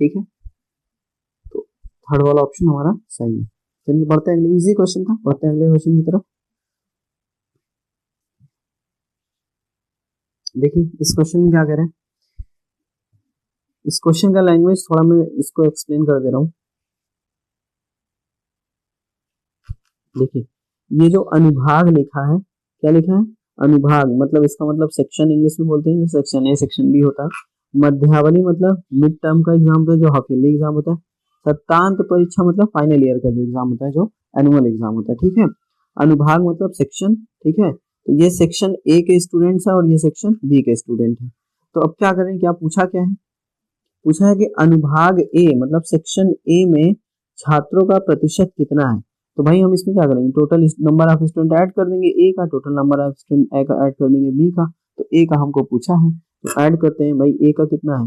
ठीक है, तो थर्ड वाला ऑप्शन हमारा सही है। चलिए बढ़ते हैं अगले, इजी क्वेश्चन था, बढ़ते हैं अगले क्वेश्चन की तरफ। देखिए इस क्वेश्चन में क्या कह रहे हैं, इस क्वेश्चन का लैंग्वेज थोड़ा मैं इसको एक्सप्लेन कर दे रहा हूँ। देखिए ये जो अनुभाग लिखा है, क्या लिखा है, अनुभाग, मतलब इसका मतलब सेक्शन इंग्लिश में बोलते हैं, सेक्शन ए सेक्शन बी होता है। मध्यावधि मतलब मिड टर्म का एग्जाम होता है, जो हाफ ईयरली एग्जाम होता है। सत्रांत परीक्षा मतलब फाइनल ईयर का जो एग्जाम होता है, जो एनुअल एग्जाम होता है, ठीक है। अनुभाग मतलब सेक्शन, ठीक है, तो ये सेक्शन ए के स्टूडेंट्स है और ये सेक्शन बी के स्टूडेंट है। तो अब क्या करें, क्या पूछा, क्या है, पूछा है कि अनुभाग ए मतलब सेक्शन ए में छात्रों का प्रतिशत कितना है। तो भाई हम इसमें क्या करेंगे, total number of student add कर देंगे ए का, total number of student add कर देंगे बी का। तो ए का हमको पूछा है तो ऐड करते हैं भाई, ए का कितना है,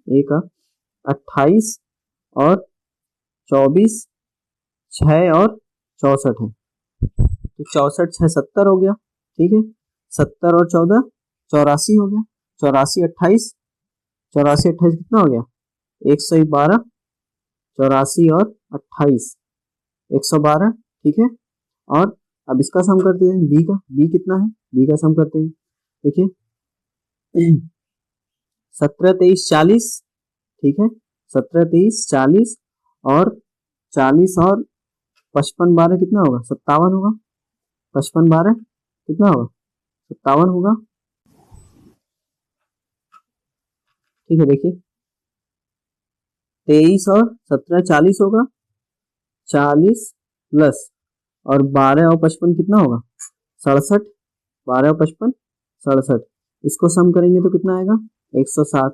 ए का 28 और 24 6 और 64 है, तो 64 6 70 हो गया, ठीक है, 70 और 14 84 हो गया, 84 28 84 28 कितना हो गया 112, 84 और 28 112, ठीक है। और अब इसका सम करते हैं बी का, बी कितना है, बी का सम करते हैं। देखिए 17 23 40, ठीक है, 17 23 40 और 40 और 55 12 कितना होगा 57 होगा, 55 12 कितना होगा 57 होगा, ठीक है। देखिए 23 और 17 40 होगा, 40 प्लस और 12 और 55 कितना होगा 67, 12 और 55 67, इसको सम करेंगे तो कितना आएगा 107।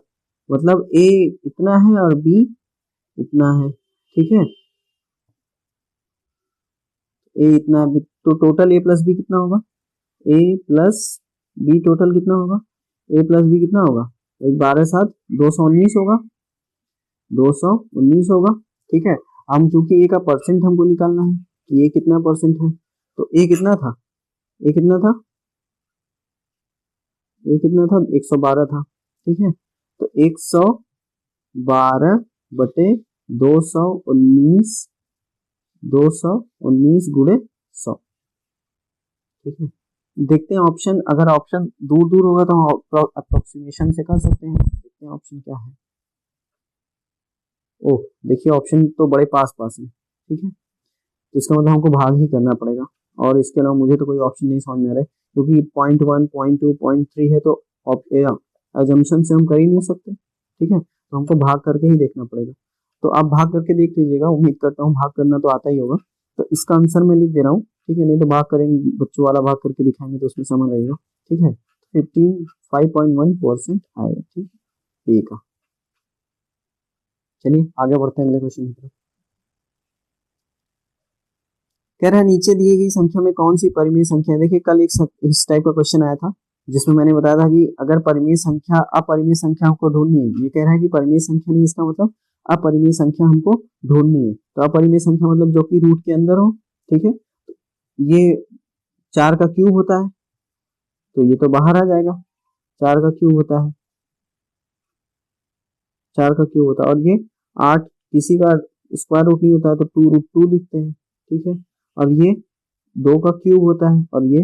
मतलब ए इतना है और बी इतना है, ठीक है, ए इतना है, तो टोटल ए प्लस बी कितना होगा, ए प्लस बी टोटल कितना होगा, ए प्लस बी कितना होगा, 12 7 219 होगा, 219 होगा, ठीक है। हम चूंकि ए का परसेंट हमको निकालना है कि ए कितना परसेंट है, तो ए कितना था, ए कितना था, ए कितना था 112 था, ठीक है, तो 112 बटे 219, 219 गुणे 100, ठीक है। देखते हैं ऑप्शन, अगर ऑप्शन दूर दूर होगा तो हम अप्रोक्सीमेशन से कर सकते हैं। देखते हैं ऑप्शन क्या है। ओह देखिए ऑप्शन तो बड़े पास पास है, ठीक है, तो इसका मतलब हमको भाग ही करना पड़ेगा। और इसके अलावा मुझे तो कोई ऑप्शन नहीं समझ में आ रहा है, क्योंकि पॉइंट 1 पॉइंट 2 पॉइंट 3 है, तो एजम्पशन से हम कर ही नहीं सकते, ठीक है, तो हमको भाग करके ही देखना पड़ेगा। तो आप भाग करके देख लीजिएगा, उम्मीद करता हूँ भाग करना तो आता ही होगा। तो इसका आंसर मैं लिख दे रहा हूँ, ठीक है, नहीं तो भाग करेंगे, बच्चों वाला भाग करके दिखाएंगे तो उसमें समझ रहेगा, ठीक है। 5.1% आएगा, ठीक है, ए का। चलिए आगे बढ़ते हैं अगले क्वेश्चन की तरफ। कह रहा है नीचे दी गई संख्या में कौन सी परिमेय संख्या है। देखिए कल इस टाइप का क्वेश्चन आया था, जिसमें मैंने बताया था कि अगर परिमेय संख्या अपरिमेय संख्या हमको ढूंढनी है, ये कह रहा है कि परिमेय संख्या नहीं, इसका मतलब अपरिमेय संख्या हमको ढूंढनी है। तो अपरिमेय संख्या मतलब जो कि रूट के अंदर हो, ठीक है, ये 4 का क्यूब होता है, तो ये तो बाहर आ जाएगा, 4 का क्यूब होता है, 4 का क्यूब होता है, और ये 8 किसी का स्क्वायर रूट नहीं होता है, तो 2√2 लिखते हैं, ठीक है। और ये 2 का क्यूब होता है और ये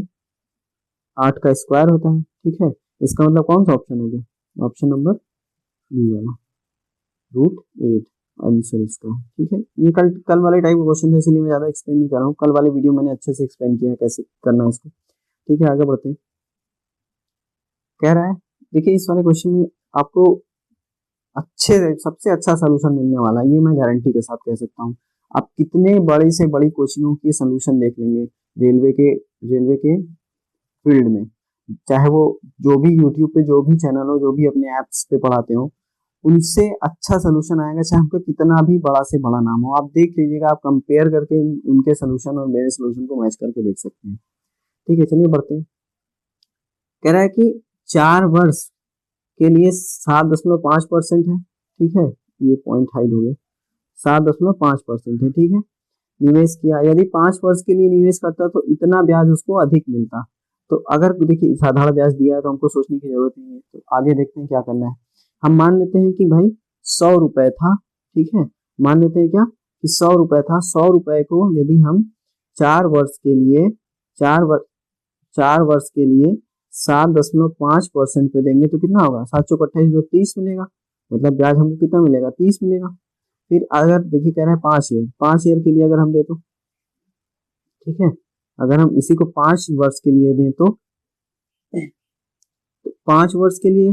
8 का स्क्वायर होता है, ठीक है। इसका मतलब कौन सा ऑप्शन हो गया, ऑप्शन नंबर बी वाला, √8 आंसर इसका, ठीक है। ये कल वाले टाइप का क्वेश्चन था, इसलिए मैं ज्यादा एक्सप्लेन नहीं कर रहा हूँ, कल वाले वीडियो मैंने अच्छे से एक्सप्लेन किया है कैसे करना है इसको, ठीक है। आगे बढ़ते हैं। कह रहा है देखिए इस वाले क्वेश्चन में आपको सबसे अच्छा सोल्यूशन मिलने वाला है, ये मैं गारंटी के साथ कह सकता हूँ। आप कितने बड़े से बड़ी कोचिंगों के सोल्यूशन देख लेंगे रेलवे के फील्ड में, चाहे वो जो भी यूट्यूब पे जो भी चैनल हो, जो भी अपने ऐप्स पे पढ़ाते हो, उनसे अच्छा सोल्यूशन आएगा, चाहे हमको कितना भी बड़ा से बड़ा नाम हो। आप देख लीजिएगा, आप कंपेयर करके उनके सोल्यूशन और मेरे सोल्यूशन को मैच करके देख सकते हैं। ठीक है, चलिए बढ़ते हैं। कह रहा है कि 4 वर्ष के लिए 7.5% है। ठीक है, ये पॉइंट हाइड हो गया, 7.5% है। ठीक है, निवेश किया, यदि 5 वर्ष के लिए निवेश करता तो इतना ब्याज उसको अधिक मिलता। तो अगर देखिए साधारण ब्याज दिया है तो हमको सोचने की जरूरत नहीं है, तो आगे देखते हैं क्या करना है। हम मान लेते हैं कि भाई 100 रुपए था। ठीक है, मान लेते हैं क्या कि 100 रुपए था। 100 रुपए को यदि हम 4 वर्ष के लिए 4 वर्ष के लिए 7.5% पे देंगे तो कितना होगा, 7 चौक 28 तो 30 मिलेगा। मतलब ब्याज हमको कितना मिलेगा, 30 मिलेगा। फिर अगर देखिए कह रहे हैं 5 ईयर के लिए अगर हम दे तो, ठीक है, अगर हम इसी को 5 वर्ष के लिए दें तो 5 वर्ष के लिए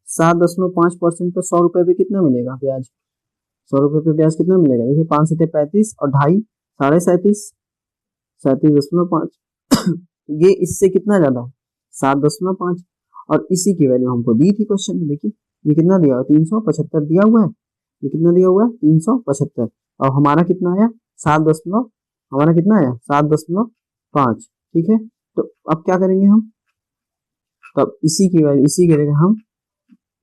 7.5% पर 100 रुपए पे कितना मिलेगा ब्याज, 100 रुपए पे ब्याज कितना मिलेगा। देखिए 5 से 35 और 2.5 37.5 37.5 ये इससे कितना ज्यादा है, 7.5। और इसी की वैल्यू हमको दी थी क्वेश्चन में। देखिए ये कितना दिया हुआ है, 375 दिया हुआ है। ये कितना दिया हुआ है, 375। और हमारा कितना आया, 7 हमारा कितना आया 7.5। ठीक है, तो अब क्या करेंगे हम, तब इसी की वैल्यू, इसी की जगह हम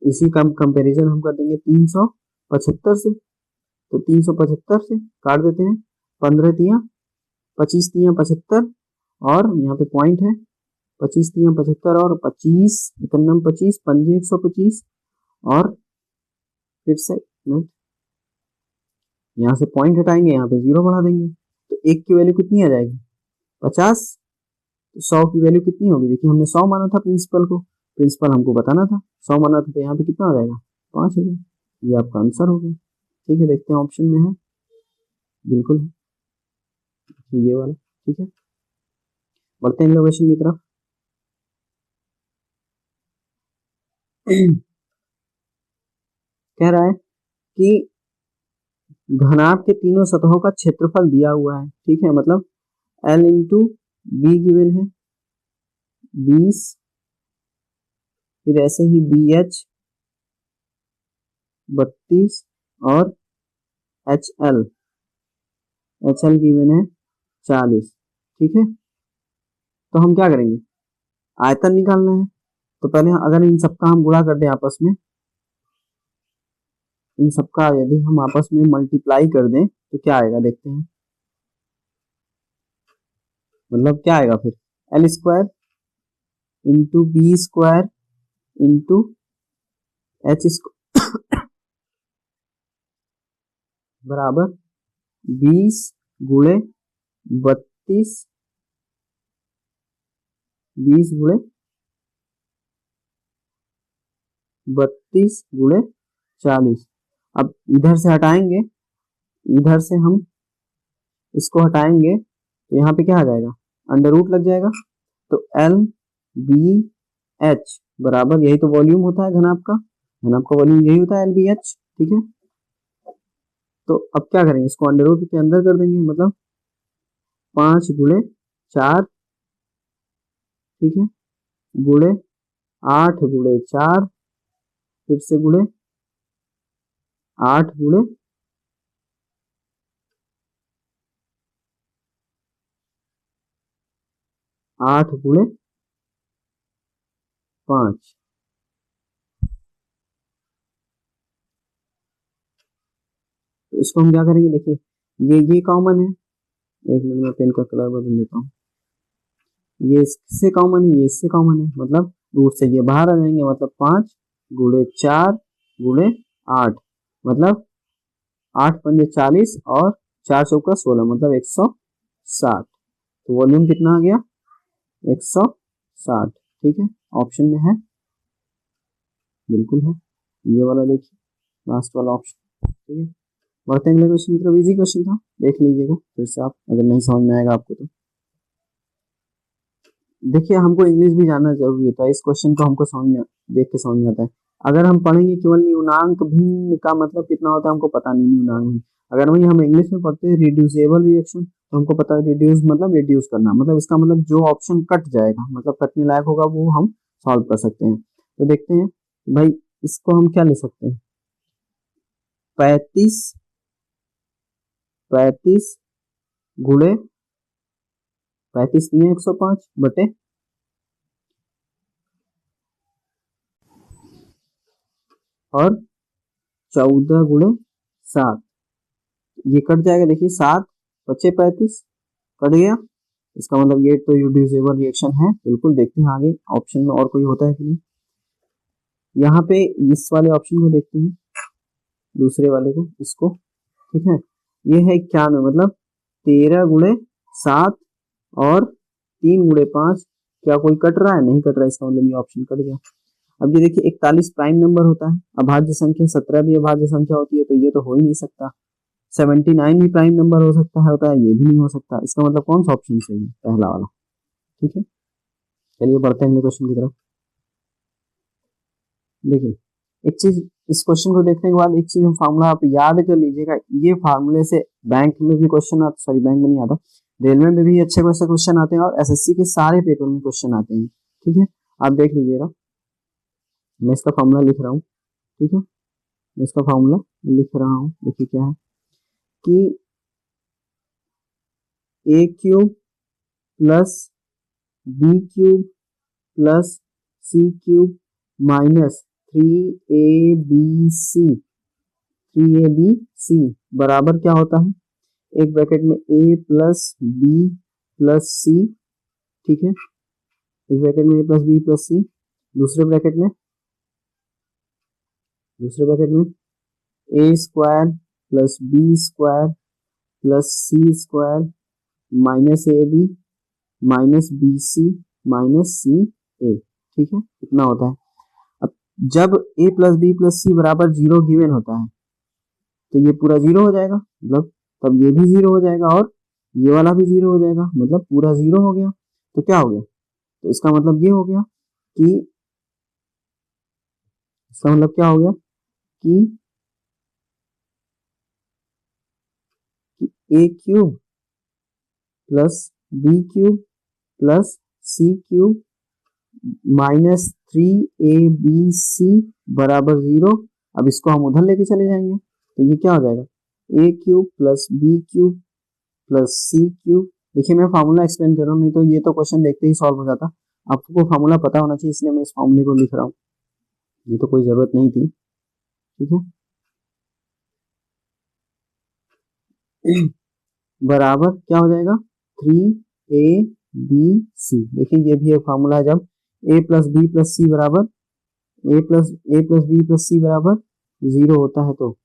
इसी का कंपेरिजन हम कर देंगे 375 से। तो 375 से काट देते हैं, 15 तियां 25 तियां 75 और यहाँ पे पॉइंट है 25 तियां 75 और 25 25 पंजे 125 और फिर से यहाँ से पॉइंट हटाएंगे, यहाँ पे 0 बढ़ा देंगे तो 1 की वैल्यू कितनी आ जाएगी 50। तो 100 की वैल्यू कितनी होगी, देखिए हमने 100 माना था प्रिंसिपल को, प्रिंसिपल हमको बताना था, 100 माना था तो यहाँ पे कितना आ जाएगा 5000। ये आपका आंसर हो गया। ठीक है, देखते हैं ऑप्शन में है, बिल्कुल है ये वाला। ठीक है, बढ़ते हैं अगले क्वेश्चन की तरफ। कह रहा है कि घनाभ के तीनों सतहों का क्षेत्रफल दिया हुआ है। ठीक है, मतलब L इंटू बी गिवन है 20, फिर ऐसे ही BH 32 और HL गिवन है 40। ठीक है, तो हम क्या करेंगे, आयतन निकालना है। तो पहले अगर इन सबका हम गुणा कर दें आपस में, इन सबका यदि हम आपस में मल्टीप्लाई कर दें तो क्या आएगा देखते हैं। मतलब क्या आएगा फिर, L square into b square into H square बराबर 20 गुणे 32 20 गुणे 32 गुणे 40। अब इधर से हटाएंगे, इधर से हम इसको हटाएंगे तो यहाँ पे क्या आ जाएगा, अंडर रूट लग जाएगा। तो LBH बराबर, यही तो वॉल्यूम होता है घनाभ का वॉल्यूम यही होता है LBH। ठीक है, तो अब क्या करेंगे, इसको अंडर रूट के अंदर कर देंगे, मतलब 5 गुणे 4, ठीक है, गुणे 8 गुणे 4, फिर से गुणे 8 गुणे 8 गुणे 5। तो इसको हम क्या करेंगे, देखिए ये कॉमन है, एक मिनट में पेन का कलर बदल देता हूँ। ये इससे कॉमन है, ये इससे कॉमन है, मतलब रूट से ये बाहर आ जाएंगे, मतलब 5 गुणे 4 गुणे 8, मतलब 8 पंजे 40 और 4 चौका 16, मतलब 160। तो वॉल्यूम कितना आ गया 160। ठीक है, ऑप्शन में है, बिल्कुल है ये वाला, देखिए लास्ट वाला ऑप्शन। ठीक है, बढ़ते हैं अगले क्वेश्चन की तरफ। इजी क्वेश्चन था, देख लीजिएगा फिर से आप, अगर नहीं समझ में आएगा आपको तो। देखिए हमको इंग्लिश भी जानना जरूरी होता है, इस क्वेश्चन को हमको समझ में देख के समझ में आता है। अगर हम पढ़ेंगे केवल न्यूनांक भिन्न का मतलब कितना होता है हमको पता नहीं, न्यूनांक भिन्न। अगर वही हम इंग्लिश में पढ़ते हैं रिड्यूसेबल रिएक्शन, तो हमको पता है रिड्यूस मतलब रिड्यूस करना, मतलब इसका मतलब जो ऑप्शन कट जाएगा, मतलब कटने लायक होगा, वो हम सॉल्व कर सकते हैं। तो देखते हैं भाई, इसको हम क्या ले सकते हैं, 35 गुणे 35 नहीं है 105 बटे और 14 गुणे 7, ये कट जाएगा। देखिए 7 बचे 35 कट गया, इसका मतलब ये तो रिड्यूसिबल रिएक्शन है बिल्कुल। देखते हैं आगे ऑप्शन में और कोई होता है कि नहीं। यहाँ पे इस वाले ऑप्शन को देखते हैं, दूसरे वाले को, इसको, ठीक है। ये है 91, मतलब 13 गुणे 7 और 3 गुणे 5, क्या कोई कट रहा है? नहीं कट रहा है, इसका मतलब ये ऑप्शन कट गया। अब ये देखिए 41 प्राइम नंबर होता है, अभाज्य संख्या, 17 भी अभाज्य संख्या होती है, तो ये तो हो ही नहीं सकता। 79 भी प्राइम नंबर हो सकता है, होता है, ये भी नहीं हो सकता। इसका मतलब कौन सा ऑप्शन सही है? पहला वाला, ठीक है। चलिए बढ़ते हैं अगले क्वेश्चन की तरफ। देखिए एक चीज, इस क्वेश्चन को देखने के बाद एक चीज फार्मूला आप याद कर लीजिएगा, ये फार्मूले से बैंक में भी क्वेश्चन आता, सॉरी बैंक में नहीं आता, रेलवे में भी अच्छे खासे क्वेश्चन आते हैं और एसएससी के सारे पेपर में क्वेश्चन आते हैं, ठीक है। आप देख लीजिएगा, मैं इसका फार्मूला लिख रहा हूँ, ठीक है, मैं इसका फार्मूला लिख रहा हूँ। देखिए क्या है कि a cube plus b cube plus c cube minus 3abc बराबर क्या होता है, एक ब्रैकेट में a plus b plus c, ठीक है, एक ब्रैकेट में a plus b plus c, दूसरे ब्रैकेट में a square plus b square plus c square minus a b minus b c minus c a, ठीक है, इतना होता है। अब जब a plus b plus c बराबर 0 गिवन होता है, तो ये पूरा 0 हो जाएगा, मतलब तब ये भी 0 हो जाएगा और ये वाला भी 0 हो जाएगा, मतलब पूरा 0 हो गया। तो क्या हो गया, तो इसका मतलब ये हो गया कि, इसका मतलब क्या हो गया कि a cube plus b cube plus c cube minus 3abc बराबर 0। अब इसको हम उधर लेके चले जाएंगे, तो ये क्या हो जाएगा, a cube plus b cube plus c cube. देखिए मैं फार्मूला एक्सप्लेन कर रहा हूँ, नहीं तो ये तो क्वेश्चन देखते ही सॉल्व हो जाता। आपको फार्मूला पता होना चाहिए, इसलिए मैं इस फार्मूले को लिख रहा हूँ, ये तो कोई जरूरत नहीं थी, ठीक है। बराबर क्या हो जाएगा, 3abc। देखिए ये भी एक फार्मूला है, जब a plus b plus c बराबर ए प्लस बी प्लस सी बराबर 0 होता है, तो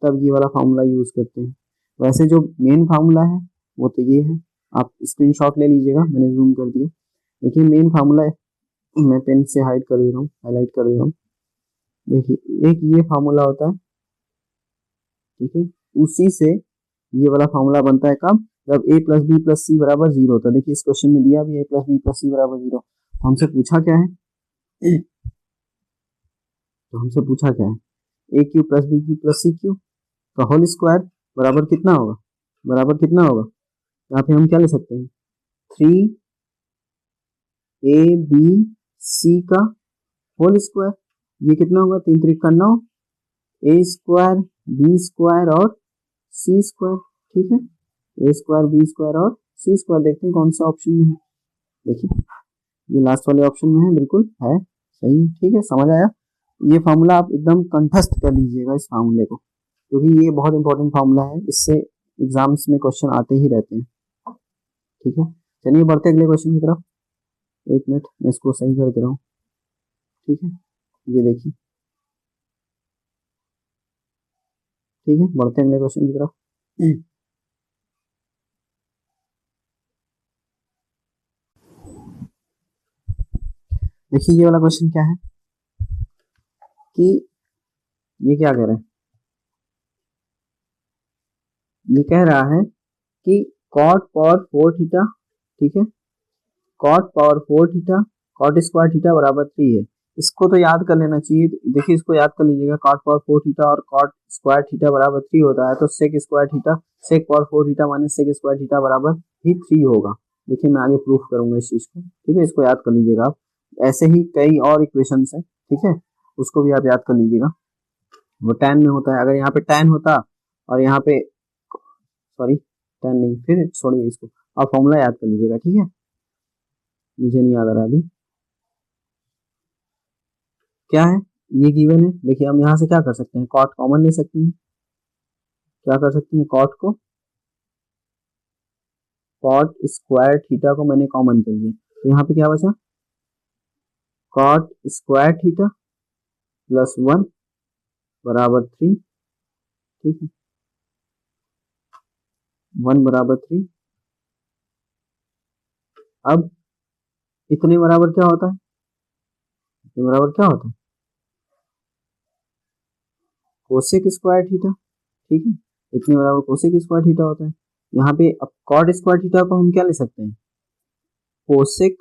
तब ये वाला फार्मूला यूज करते हैं। वैसे जो मेन फार्मूला है वो तो ये है, आप स्क्रीनशॉट ले लीजिएगा, मैंने जूम कर दिया। देखिए मेन फार्मूला है, मैं पेन से हाइड कर दे रहा हूँ, हाईलाइट कर दे रहा हूँ। देखिए एक ये फार्मूला होता है, ठीक है, उसी से ये वाला फार्मूला बनता है कब, जब a plus b plus c बराबर 0 होता है। देखिए इस क्वेश्चन में दिया भी a plus b plus c बराबर 0, तो हमसे पूछा क्या है, a cube plus b cube plus c cube का होल स्क्वायर बराबर कितना होगा, यहाँ पे हम क्या ले सकते हैं, 3abc का होल स्क्वायर, ये कितना होगा, 3 3 का 9, a स्क्वायर बी स्क्वायर और सी स्क्वायर, ठीक है, a स्क्वायर बी स्क्वायर और सी स्क्वायर। देखते हैं कौन सा ऑप्शन में है। देखिए ये लास्ट वाले ऑप्शन में है, बिल्कुल है सही, ठीक है, समझ आया। ये फार्मूला आप एकदम कंठस्थ कर लीजिएगा इस फार्मूले को, क्योंकि ये बहुत इंपॉर्टेंट फार्मूला है, इससे एग्जाम्स में क्वेश्चन आते ही रहते हैं, ठीक है। चलिए बढ़ते अगले क्वेश्चन की तरफ, एक मिनट मैं इसको सही कर दे रहा हूँ, ठीक है, ये देखिए, ठीक है, बढ़ते अगले क्वेश्चन की तरफ। देखिए ये वाला क्वेश्चन क्या है कि, ये क्या कह रहे हैं, ये कह रहा है कि cot पावर 4 थीटा, ठीक है, cot power 4 theta cot square theta बराबर 3 है। इसको तो याद कर लेना चाहिए। देखिए इसको याद कर लीजिएगा, cot पावर 4 थीटा और cot स्क्वायर थीटा बराबर 3 होता है, तो sec square theta sec power 4 theta minus sec square theta बराबर ही 3 होगा। देखिए मैं आगे प्रूफ करूंगा इस चीज को, ठीक है, इसको याद कर लीजिएगा आप। ऐसे ही कई और इक्वेशन है, ठीक है, उसको भी आप याद कर लीजिएगा। वो tan में होता है, अगर यहाँ पे tan होता और यहाँ पे सॉरी tan नहीं, फिर छोड़िए इसको, आप फॉर्मूला याद कर लीजिएगा, ठीक है, मुझे नहीं याद आ रहा अभी क्या है। ये गिवन है, देखिए हम यहाँ से क्या कर सकते हैं, कॉट कॉमन ले सकते हैं। क्या कर सकते हैं, कॉट को, कॉट स्क्वायर थीटा को मैंने कॉमन कर लिया, तो यहाँ पे क्या बचा, कॉट स्क्वायर थीटा प्लस 1 बराबर 3, ठीक है, 1 बराबर 3। अब इतने बराबर क्या होता है, इतने बराबर क्या होता है, कोसेक स्क्वायर थीटा, ठीक है, इतने बराबर कोसेक स्क्वायर थीटा होता है। यहाँ पे अब कॉट स्क्वायर थीटा को हम क्या ले सकते हैं, cosec,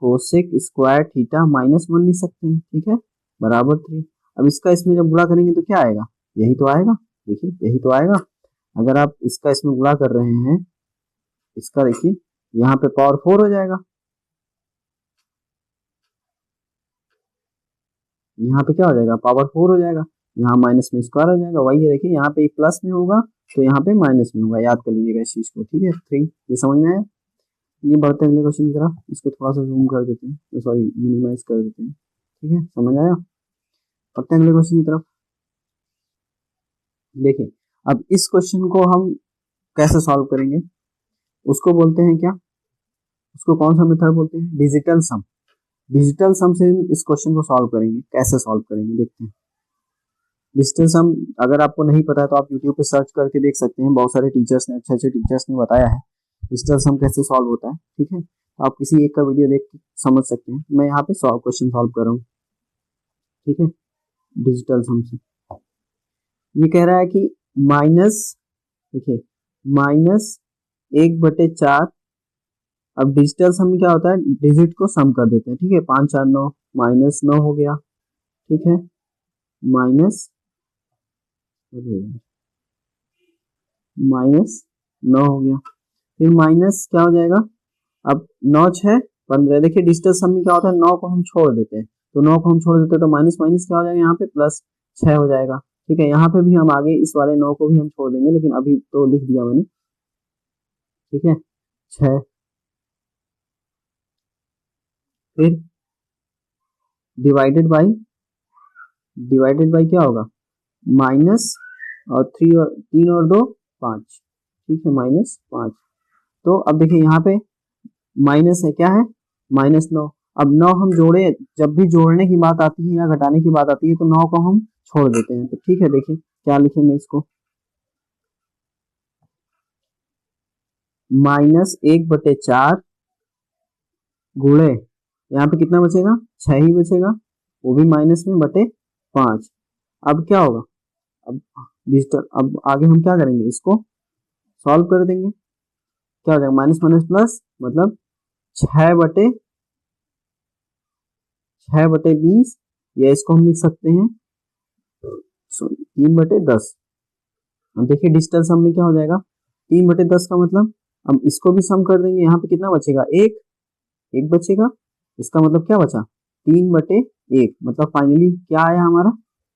cosec square theta minus 1 लिख सकते हैं, ठीक है, बराबर 3। अब इसका इसमें जब गुणा करेंगे तो क्या आएगा, यही तो आएगा, देखिए यही तो आएगा। अगर आप इसका इसमें गुणा कर रहे हैं, इसका देखिए यहाँ पे पावर 4 हो जाएगा, यहाँ पे क्या हो जाएगा, पावर 4 हो जाएगा, यहाँ माइनस में स्क्वायर हो जाएगा, वही है, देखिए यहाँ पे प्लस में होगा तो यहाँ पे माइनस में होगा, याद कर लीजिएगा इस चीज को, ठीक है। 3 ये समझ में आया। ये बढ़ते हैं अगले क्वेश्चन की तरफ, इसको थोड़ा सा जूम कर देते हैं, तो सॉरी मिनिमाइज कर देते हैं, ठीक है, समझ आया। बढ़ते हैं अगले क्वेश्चन की तरफ। देखिए अब इस क्वेश्चन को हम कैसे सॉल्व करेंगे, उसको बोलते हैं क्या, उसको कौन सा मेथड बोलते हैं, डिजिटल सम। डिजिटल सम से हम इस क्वेश्चन को सॉल्व करेंगे, कैसे सॉल्व करेंगे देखते हैं। डिजिटल सम अगर आपको नहीं पता है तो आप यूट्यूब पे सर्च करके देख सकते हैं, बहुत सारे टीचर्स ने, अच्छे अच्छे टीचर्स ने बताया है डिजिटल सम कैसे सॉल्व होता है, ठीक है, तो आप किसी एक का वीडियो देख के समझ सकते हैं। मैं यहाँ पे क्वेश्चन सॉल्व कर रहा हूँ, ठीक है, डिजिटल सम से। ये कह रहा है कि माइनस, देखिए माइनस 1/4। अब डिजिटल सम में क्या होता है, डिजिट को सम कर देते हैं, ठीक है, 5 4 9 माइनस 9 हो गया, ठीक है, माइनस 9 हो गया, फिर माइनस क्या हो जाएगा, अब 9 6 15। देखिए डिजिटल सम में क्या होता है, 9 को हम छोड़ देते हैं, तो 9 को हम छोड़ देते हैं तो माइनस माइनस क्या हो जाएगा, यहाँ पे प्लस 6 हो जाएगा, ठीक है। यहाँ पे भी हम आगे इस वाले 9 को भी हम छोड़ देंगे, लेकिन अभी तो लिख दिया मैंने, ठीक है, 6। फिर डिवाइडेड बाई क्या होगा, माइनस और 3 और 2 5, ठीक है, माइनस 5। तो अब देखिए यहाँ पे माइनस है, क्या है, माइनस 9। अब 9 हम जोड़े, जब भी जोड़ने की बात आती है या घटाने की बात आती है तो 9 को हम छोड़ देते हैं, तो ठीक है, देखिए क्या लिखेंगे इसको, -1/4 गुणे, यहाँ पे कितना बचेगा, 6 ही बचेगा, वो भी माइनस में बटे 5। अब क्या होगा, अब डिजिटल, अब आगे हम क्या करेंगे, इसको सॉल्व कर देंगे, क्या हो जाएगा, माइनस माइनस प्लस, मतलब 6/20, या इसको हम लिख सकते हैं सॉरी 3/10। अब देखिए डिजिटल सम में क्या हो जाएगा, 3/10 का मतलब, हम इसको भी सम कर देंगे, यहाँ पे कितना बचेगा, एक बचेगा, इसका मतलब क्या बचा, 3/1, मतलब फाइनली क्या आया हमारा,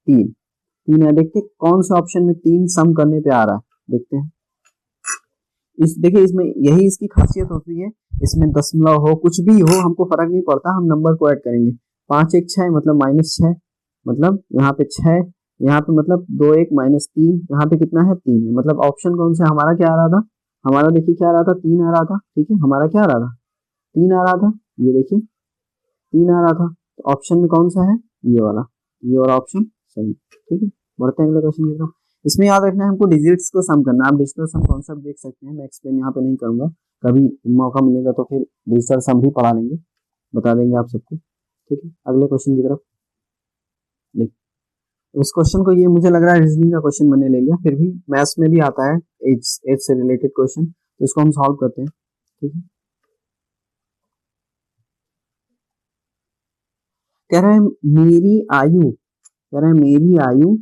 3 है। देखते कौन से ऑप्शन में 3 सम करने पे आ रहा है, देखते हैं। इस देखिए इसमें यही इसकी खासियत होती है, इसमें दशमलव हो कुछ भी हो हमको फर्क नहीं पड़ता, हम नंबर को ऐड करेंगे। 5 1 6 मतलब -6, मतलब यहाँ पे 6, यहाँ पे मतलब 2 1 -3, यहाँ पे कितना है, 3 है, मतलब ऑप्शन कौन सा हमारा क्या आ रहा था, हमारा देखिए क्या आ रहा था, 3 आ रहा था, ठीक है, हमारा क्या आ रहा था, 3 आ रहा था, ये देखिए 3 आ रहा था, तो ऑप्शन में कौन सा है, ये वाला ऑप्शन सही, ठीक है। बढ़ते हैं अगले क्वेश्चन की तरफ। इसमें याद रखना है हमको डिजिट्स को सम करना है। आप डिजिटल सम कॉन्सेप्ट देख सकते हैं, मैं एक्सप्लेन यहाँ पे नहीं करूंगा, कभी मौका मिलेगा तो फिर डिजिटल सम भी पढ़ा लेंगे, बता देंगे आप सबको, ठीक है। अगले क्वेश्चन की तरफ देख, उस क्वेश्चन को, ये मुझे लग रहा है रीजनिंग का क्वेश्चन मैंने ले लिया, फिर भी मैथ्स में भी आता है एज से रिलेटेड क्वेश्चन, तो इसको हम सॉल्व करते हैं, ठीक है। कह रहा है मेरी आयु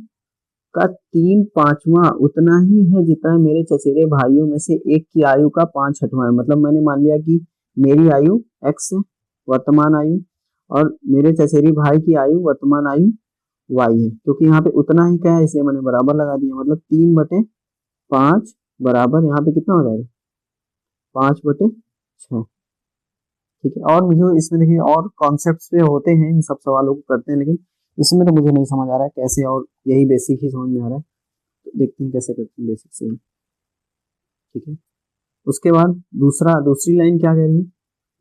का 3/5वां उतना ही है जितना मेरे चचेरे भाइयों में से एक की आयु का 5/6वां है। मतलब मैंने मान लिया कि मेरी आयु x है, वर्तमान आयु, और मेरे चचेरी भाई की आयु वर्तमान आयु y है। क्योंकि यहाँ पे उतना ही क्या है इसलिए मैंने बराबर लगा दिया। मतलब 3/5 बराबर यहाँ पे कितना हो जाएगा 5/6। ठीक है। और मुझे इसमें देखिए और कॉन्सेप्ट्स पे होते हैं, इन सब सवालों को करते हैं, लेकिन इसमें तो मुझे नहीं समझ आ रहा है कैसे, और यही बेसिक ही समझ में आ रहा है। तो देखते हैं कैसे करते हैं बेसिक से ही। ठीक है। उसके बाद दूसरी लाइन क्या कह रही है?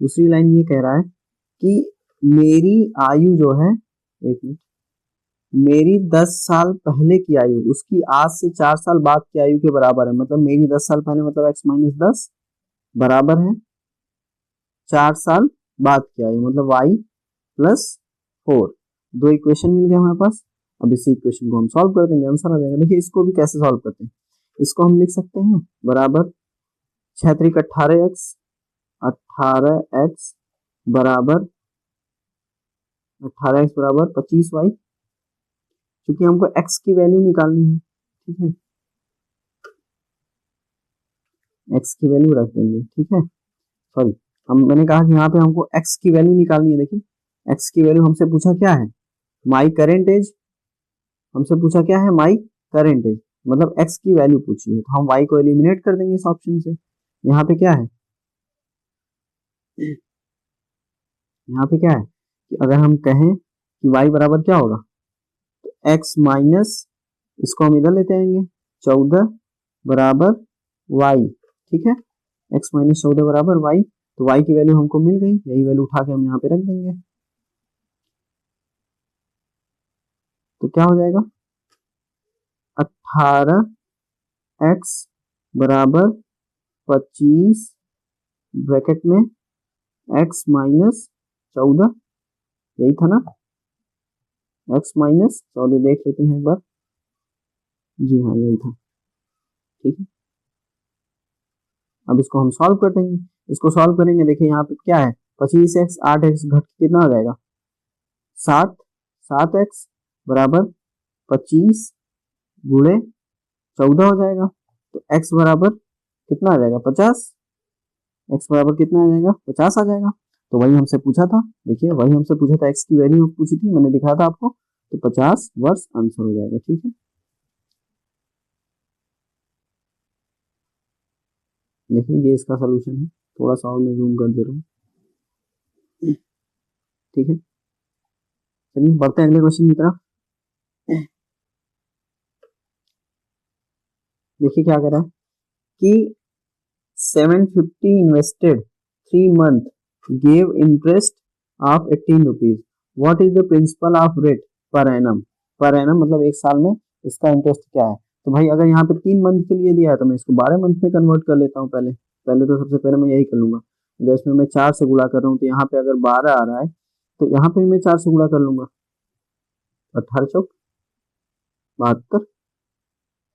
दूसरी लाइन ये कह रहा है कि मेरी आयु जो है, एक मिनट, मेरी 10 साल पहले की आयु उसकी आज से 4 साल बाद की आयु के बराबर है। मतलब मेरी 10 साल पहले मतलब x-10 बराबर है 4 साल बाद की आयु, मतलब y+4। दो इक्वेशन मिल गए हमारे पास। अब इसी इक्वेशन को हम सॉल्व कर देंगे, आंसर आ जाएगा। देखिए इसको भी कैसे सॉल्व करते हैं, इसको हम लिख सकते हैं बराबर 6×3 18x, 18x बराबर 25y, क्योंकि हमको x की वैल्यू निकालनी है। ठीक है, x की वैल्यू रख देंगे। ठीक है, सॉरी मैंने कहा कि यहाँ पे हमको x की वैल्यू निकालनी है। देखिए x की वैल्यू हमसे पूछा क्या है, माई करेंट एज। हमसे पूछा क्या है, माई करेंट एज, मतलब x की वैल्यू पूछी है, तो हम y को एलिमिनेट कर देंगे इस ऑप्शन से। यहाँ पे क्या है, यहाँ पे क्या है कि अगर हम कहें कि y बराबर क्या होगा, तो x माइनस, इसको हम इधर लेते आएंगे 14 बराबर y। ठीक है, x माइनस 14 बराबर y। तो y की वैल्यू हमको मिल गई, यही वैल्यू उठा के हम यहाँ पे रख देंगे। तो क्या हो जाएगा, 18x बराबर 25 ब्रैकेट में x माइनस 14, यही था ना, x माइनस 14 देख लेते हैं एक बार। जी हाँ यही था। ठीक है, अब इसको हम सॉल्व कर देंगे। इसको सॉल्व करेंगे, देखिए यहाँ पे क्या है, 25x 8x घट के कितना हो जाएगा 7x बराबर 25 गुणे 14 हो जाएगा। तो x बराबर कितना आ जाएगा 50, x बराबर कितना आ जाएगा 50 आ जाएगा। तो वही हमसे पूछा था, देखिए वही हमसे पूछा था, x की वैल्यू पूछी थी, मैंने दिखाया था आपको। तो 50 वर्ष आंसर हो जाएगा। ठीक है, देखिए ये इसका सोल्यूशन है। थोड़ा सा और मैं जूम कर दे रहा हूँ। ठीक है, चलिए बढ़ते हैं अगले क्वेश्चन की तरफ। देखिए क्या कह रहा है कि 750 invested 3 month gave interest of 18 rupees. What is the principal of rate per annum? Per annum मतलब एक साल में इसका इंटरेस्ट क्या है। तो भाई अगर यहाँ पे 3 मंथ के लिए दिया है तो मैं इसको 12 मंथ में कन्वर्ट कर लेता हूँ। पहले तो सबसे पहले मैं यही कर लूंगा। अगर इसमें मैं 4 से गुणा कर रहा हूँ तो यहाँ पे अगर 12 आ रहा है तो यहाँ पे मैं 4 से गुणा कर लूंगा। 18 चौक 72,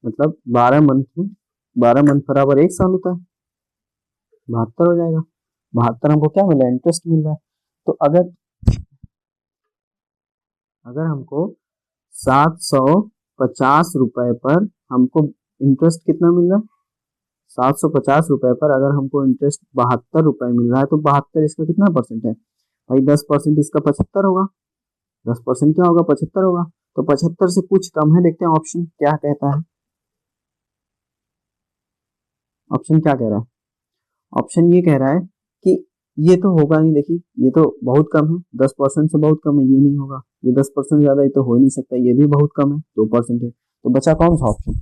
मतलब 12 मंथ में 12 मंथ बराबर एक साल होता है, 72 हो जाएगा। 72 हमको क्या मिल रहा है, इंटरेस्ट मिल रहा है। तो अगर हमको 750 रुपए पर हमको इंटरेस्ट कितना मिल रहा है, 750 रुपए पर अगर हमको इंटरेस्ट 72 रुपए मिल रहा है, तो 72 इसका कितना परसेंट है भाई, 10% इसका 75 होगा। 10% क्या होगा, 75 होगा। तो 75 से कुछ कम है, देखते हैं ऑप्शन क्या कहता है। ऑप्शन क्या कह रहा है, ऑप्शन ये कह रहा है कि ये तो होगा नहीं। देखिए ये तो बहुत कम है, 10% से बहुत कम है, ये नहीं होगा। ये 10% ज्यादा, ये तो हो ही नहीं सकता, ये भी बहुत कम है, 2% है। तो बचा कौन सा ऑप्शन,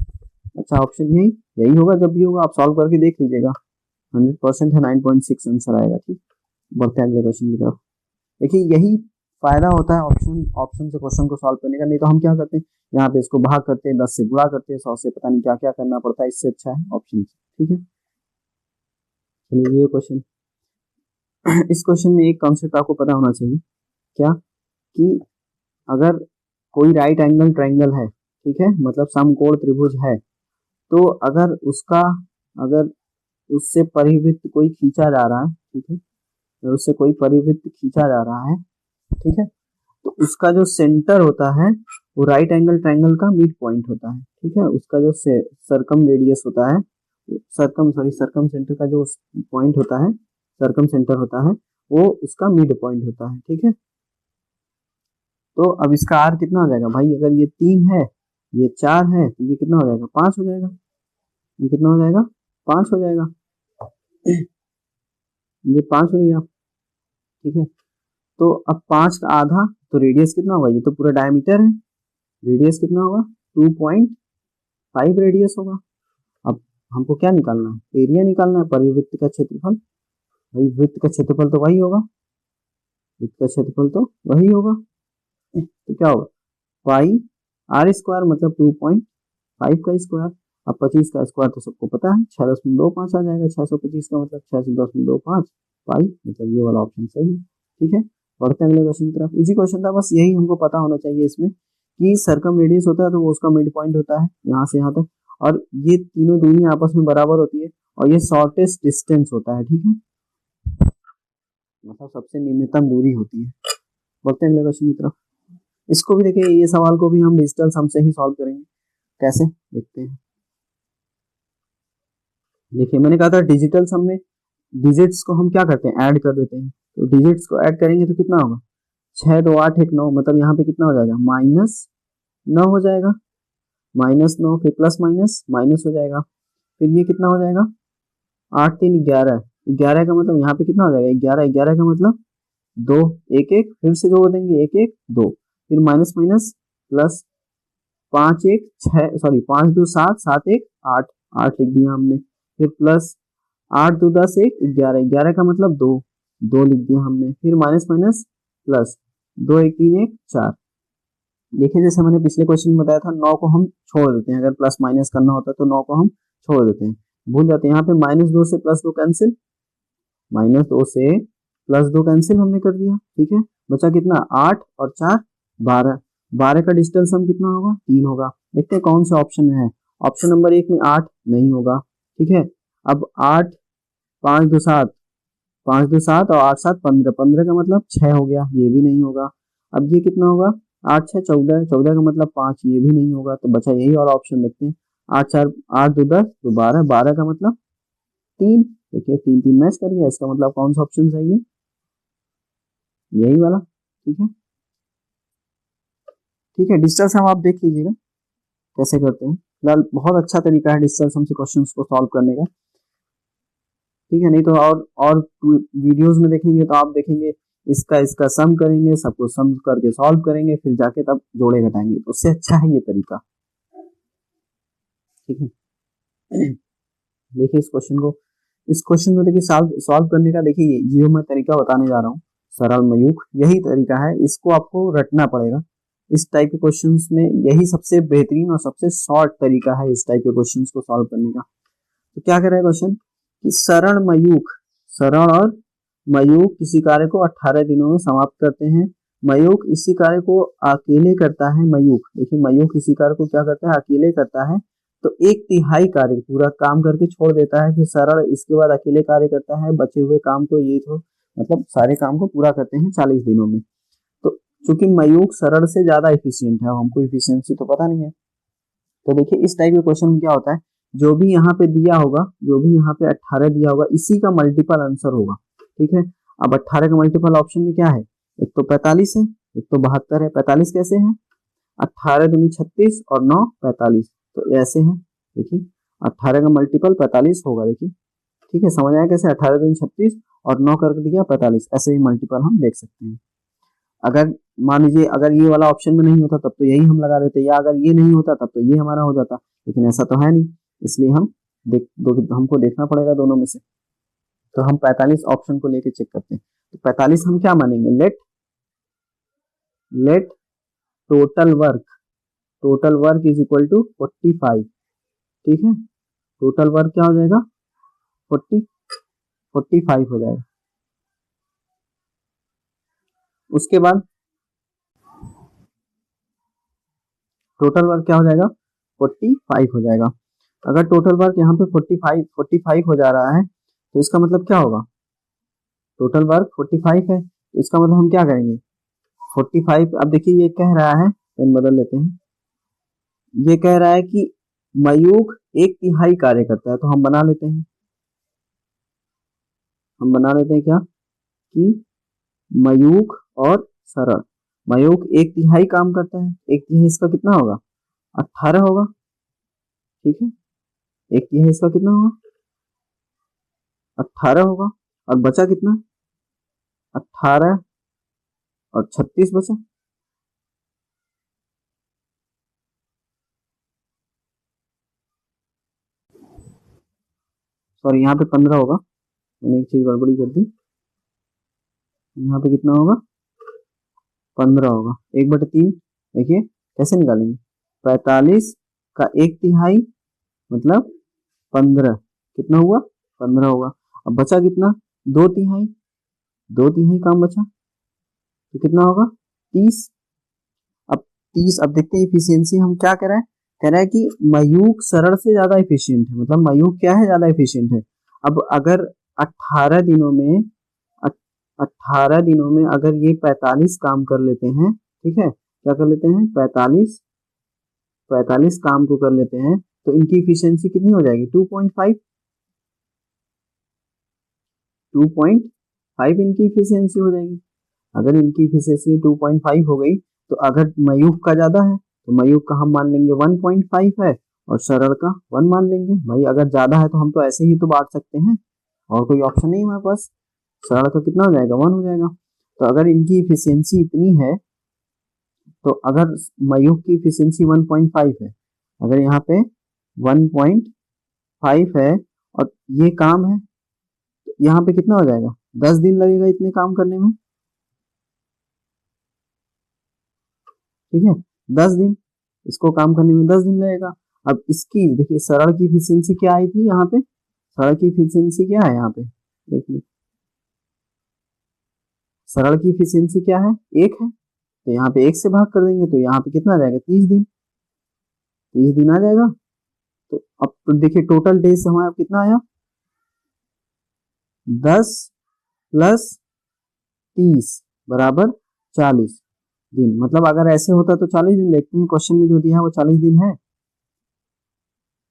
अच्छा ऑप्शन यही होगा। जब भी होगा आप सॉल्व करके देख लीजिएगा, 100% है, 9.6 आंसर आएगा। ठीक, बढ़ते हैं अगले क्वेश्चन की तरफ। देखिए यही फायदा होता है ऑप्शन से क्वेश्चन को सॉल्व करने का। नहीं तो हम क्या करते हैं, यहाँ पे इसको भाग करते हैं, 10 से गुणा करते हैं, 100 से पता नहीं क्या क्या करना पड़ता है। इससे अच्छा है ऑप्शन। ठीक है, चलिए ये क्वेश्चन इस क्वेश्चन में एक कॉन्सेप्ट आपको पता होना चाहिए, क्या कि अगर कोई राइट एंगल ट्रायंगल है, ठीक है, मतलब समकोण त्रिभुज है, तो अगर उससे परिवृत्त कोई खींचा जा रहा है, ठीक है, अगर उससे कोई परिवृत्त खींचा जा रहा है, ठीक है, तो उसका जो सेंटर होता है वो राइट एंगल ट्रायंगल का मिड पॉइंट होता है, ठीक है। उसका जो सर्कम रेडियस होता है, सर्कम सेंटर का जो पॉइंट होता है, सर्कम सेंटर होता है, वो उसका मिड पॉइंट होता है, ठीक है। तो अब इसका आर कितना हो जाएगा भाई, अगर ये 3 है, ये 4 है, तो ये कितना हो जाएगा, 5 हो जाएगा। ये कितना हो जाएगा, 5 हो जाएगा। ये 5 हो गया, ठीक है। तो अब 5 का आधा, तो रेडियस कितना होगा, ये तो पूरा डायमीटर है, रेडियस कितना होगा, 2.5 रेडियस होगा। अब हमको क्या निकालना है, एरिया निकालना है, परिवृत्त का क्षेत्रफल। भाई वृत्त का क्षेत्रफल तो वही होगा, वृत्त का क्षेत्रफल तो वही होगा, तो क्या होगा, पाई आर स्क्वायर मतलब 2.5 का स्क्वायर। अब 25 का स्क्वायर तो सबको पता है 6.25 आ जाएगा, 625 का मतलब 6.25 पाई, मतलब ये वाला ऑप्शन सही है, ठीक है। बढ़ते हैं अगले क्वेश्चन की तरफ। इजी क्वेश्चन था, बस यही हमको पता होना चाहिए इसमें कि सर्कम रेडियस होता है तो वो उसका मिड पॉइंट होता है यहाँ से यहाँ तक, और ये तीनों दूरियां आपस में बराबर होती है, और ये शॉर्टेस्ट डिस्टेंस होता है, ठीक है, मतलब सबसे निम्नतम दूरी होती है। बढ़ते हैं अगले क्वेश्चन की तरफ। इसको भी देखिए, ये सवाल को भी हम डिजिटल सम से ही सॉल्व करेंगे, कैसे देखते हैं। देखिए मैंने कहा था डिजिटल सम में डिजिट्स को हम क्या करते हैं, ऐड कर देते हैं। तो डिजिट्स को ऐड करेंगे तो कितना होगा, 6 2 8 1 9, मतलब यहाँ पे कितना हो जाएगा, -9 हो जाएगा, -9, फिर प्लस माइनस माइनस हो जाएगा, फिर ये कितना हो जाएगा, 8 3 11, 11 का मतलब यहाँ पे कितना हो जाएगा, 11, 11 का मतलब 2 1 1, फिर से जोड़ देंगे 1 1 2, फिर माइनस माइनस प्लस, 5 1 6, सॉरी 5 2 7 7 1 8, 8 लिख दिया हमने, फिर प्लस 8 2 10 1 11, 11 का मतलब 2, 2 लिख दिया हमने, फिर माइनस माइनस प्लस, 2 1 3 1 4। देखिए जैसे मैंने पिछले क्वेश्चन में बताया था, 9 को हम छोड़ देते हैं, अगर प्लस माइनस करना होता है तो 9 को हम छोड़ देते हैं, भूल जाते हैं। यहाँ पे -2 से +2 कैंसिल, -2 से +2 कैंसिल हमने कर दिया, ठीक है। बचा कितना, 8 और 4 12, 12 का डिजिटल सम कितना होगा, 3 होगा। देखते हैं कौन से ऑप्शन में है, ऑप्शन नंबर 1 में 8 नहीं होगा, ठीक है। अब 8 5 2 7, 5 2 7 और 8 7 15, 15 का मतलब 6 हो गया, ये भी नहीं होगा। अब ये कितना होगा, 8 6 14, 14 का मतलब 5, ये भी नहीं होगा, तो बचा यही वाला ऑप्शन। देखते हैं, 8 4 8 2 10 तो 12, 12 का मतलब 3, देखिए 3 3 मैच कर गया, इसका मतलब कौन सा ऑप्शन सही है, यही वाला, ठीक है। ठीक है, डिजिटल सम आप देख लीजिएगा कैसे करते हैं, फिलहाल बहुत अच्छा तरीका है डिजिटल सम से क्वेश्चंस को सॉल्व करने का, ठीक है। नहीं तो और वीडियोस में देखेंगे तो आप देखेंगे इसका सम करेंगे, सबको सम करके सॉल्व करेंगे, फिर जाके तब जोड़े घटाएंगे, तो उससे अच्छा है ये तरीका, ठीक है। देखिए इस क्वेश्चन को देखिए सॉल्व करने का, देखिए जो मैं तरीका बताने जा रहा हूँ, सरल मयूख, यही तरीका है, इसको आपको रटना पड़ेगा। इस टाइप के क्वेश्चंस में यही सबसे बेहतरीन और सबसे शॉर्ट तरीका है इस टाइप के क्वेश्चंस को सॉल्व करने का। तो क्या कर रहा है क्वेश्चन कि सरल और मयूख किसी कार्य को 18 दिनों में समाप्त करते हैं। मयूख इसी कार्य को अकेले करता है, मयूख देखिए मयूख इसी कार्य को क्या करता है, अकेले करता है, तो 1/3 कार्य पूरा काम करके छोड़ देता है। फिर सरल इसके बाद अकेले कार्य करता है, बचे हुए काम को, ये तो मतलब सारे काम को पूरा करते हैं 40 दिनों में। तो चूंकि मयूख सरल से ज्यादा इफिशियंट है, हमको इफिशियंसी तो पता नहीं है, तो देखिए इस टाइप के क्वेश्चन में क्या होता है, जो भी यहाँ पे दिया होगा, जो भी यहाँ पे 18 दिया होगा, इसी का मल्टीपल आंसर होगा, ठीक है। अब 18 का मल्टीपल ऑप्शन में क्या है, एक तो 45 है, एक तो 72 है। 45 कैसे है, 18 दूनी 36 और 9 45, तो ऐसे है, देखिए 18 का मल्टीपल 45 होगा, देखिए, ठीक है। समझ आया कैसे, 18 दूनी 36 और 9 कर दिया 45, ऐसे ही मल्टीपल हम देख सकते हैं। अगर मान लीजिए अगर ये वाला ऑप्शन में नहीं होता तब तो यही हम लगा देते, या अगर ये नहीं होता तब तो ये हमारा हो जाता, लेकिन ऐसा तो है नहीं, इसलिए हम हमको देखना पड़ेगा दोनों में से। तो हम 45 ऑप्शन को लेके चेक करते हैं, तो 45 हम क्या मानेंगे, let total work is equal to 45, ठीक है। टोटल वर्क क्या हो जाएगा, 45 हो जाएगा। उसके बाद टोटल वर्क क्या हो जाएगा, 45 हो जाएगा। अगर टोटल वर्क यहाँ पे 45 हो जा रहा है, तो इसका मतलब क्या होगा, टोटल वर्क 45 है, तो इसका मतलब हम क्या करेंगे, 45। अब देखिए ये कह रहा है, पेन बदल लेते हैं, ये कह रहा है कि मयूख 1/3 कार्य करता है, तो हम बना लेते हैं, क्या कि मयूख और सरल। मयूख 1/3 काम करता है, 1/3 इसका कितना होगा, 18 होगा, ठीक है, 1/3 इसका कितना होगा, 18 होगा, और बचा कितना, 18 और 36 बचा। सॉरी यहाँ पे 15 होगा, मैंने एक चीज गड़बड़ी कर दी, यहाँ पे कितना होगा, 15 होगा, 1/3। देखिए कैसे निकालेंगे, 45 का 1/3 मतलब 15, कितना हुआ, 15 होगा। अब बचा कितना, 2/3, 2/3 काम बचा, तो कितना होगा, 30। अब 30, अब देखते हैं इफिशियंसी हम क्या कह रहा है कि मयूख सरल से ज्यादा इफिशियंट है, मतलब मयूख क्या है, ज्यादा इफिशियंट है। अब अगर 18 दिनों में 18 दिनों में अगर ये 45 काम कर लेते हैं, ठीक है, क्या कर लेते हैं, 45 काम को कर लेते हैं, तो इनकी इफिशियंसी कितनी हो जाएगी, 2.5 इनकी इफिशियंसी हो जाएगी। अगर इनकी इफिशियंसी 2.5 हो गई, तो अगर मयूख का ज्यादा है तो मयूख का हम मान लेंगे 1.5 है, और सरल का 1 मान लेंगे। भाई अगर ज्यादा है तो हम तो ऐसे ही तो बांट सकते हैं, और कोई ऑप्शन नहीं हमारे पास। सरल का कितना हो जाएगा, 1 हो जाएगा। तो अगर इनकी इफिशियंसी इतनी है, तो अगर मयूख की इफिशियंसी 1.5 है, अगर यहाँ पे 1.5 है और ये काम है, तो यहाँ पे कितना हो जाएगा, 10 दिन लगेगा इतने काम करने में, ठीक है, 10 दिन, इसको काम करने में 10 दिन लगेगा। अब इसकी देखिए सरल की इफिशियंसी क्या आई थी, यहाँ पे सरल की इफिशियंसी क्या है, यहाँ पे देखिए सरल की इफिशियंसी क्या है, 1 है, तो यहाँ पे 1 से भाग कर देंगे, तो यहाँ पे कितना आ जाएगा, 30 दिन, 30 दिन आ जाएगा। तो अब तो देखिए टोटल डेज हमारा कितना आया, 10 प्लस 30 बराबर 40 दिन। मतलब अगर ऐसे होता तो 40 दिन, देखते हैं क्वेश्चन में जो दिया है वो 40 दिन है।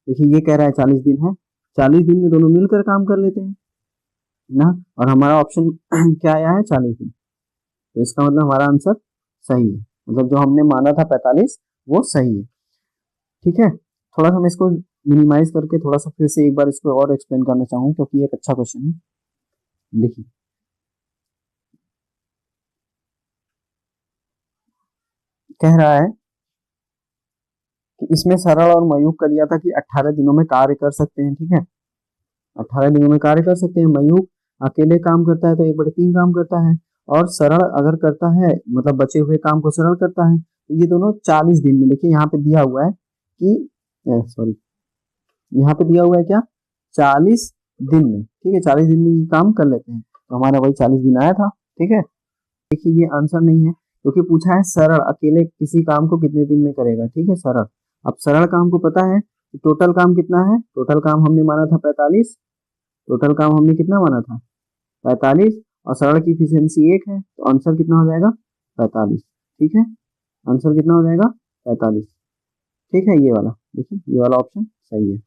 देखिए ये कह रहा है 40 दिन है, 40 दिन में दोनों मिलकर काम कर लेते हैं ना, और हमारा ऑप्शन क्या आया है, 40 दिन। तो इसका मतलब हमारा आंसर सही है, मतलब जो हमने माना था 45 वो सही है, ठीक है। थोड़ा सा मैं इसको मिनिमाइज करके थोड़ा सा फिर से एक बार इसको और एक्सप्लेन करना चाहूँ, क्योंकि ये एक अच्छा क्वेश्चन है। देखिए कह रहा है कि इसमें सरल और मयूख का दिया था कि 18 दिनों में कार्य कर सकते हैं, ठीक है, 18 दिनों में कार्य कर सकते हैं। मयूख अकेले काम करता है तो 1/3 काम करता है, और सरल अगर करता है मतलब बचे हुए काम को सरल करता है, तो ये दोनों 40 दिन में, देखिए यहाँ पे दिया हुआ है कि सॉरी यहाँ पे दिया हुआ है क्या, 40 दिन में, ठीक है, 40 दिन में ये काम कर लेते हैं, तो हमारा वही 40 दिन आया था, ठीक है। देखिए ये आंसर नहीं है, क्योंकि पूछा है सरल अकेले किसी काम को कितने दिन में करेगा, ठीक है, सरल। अब सरल काम को पता है कि टोटल काम कितना है, टोटल काम हमने माना था 45, टोटल काम हमने कितना माना था 45, और सरल की इफिशियंसी 1 है, तो आंसर कितना हो जाएगा 45, ठीक है, आंसर कितना हो जाएगा 45, ठीक है, ये वाला देखिए, ये वाला ऑप्शन सही है।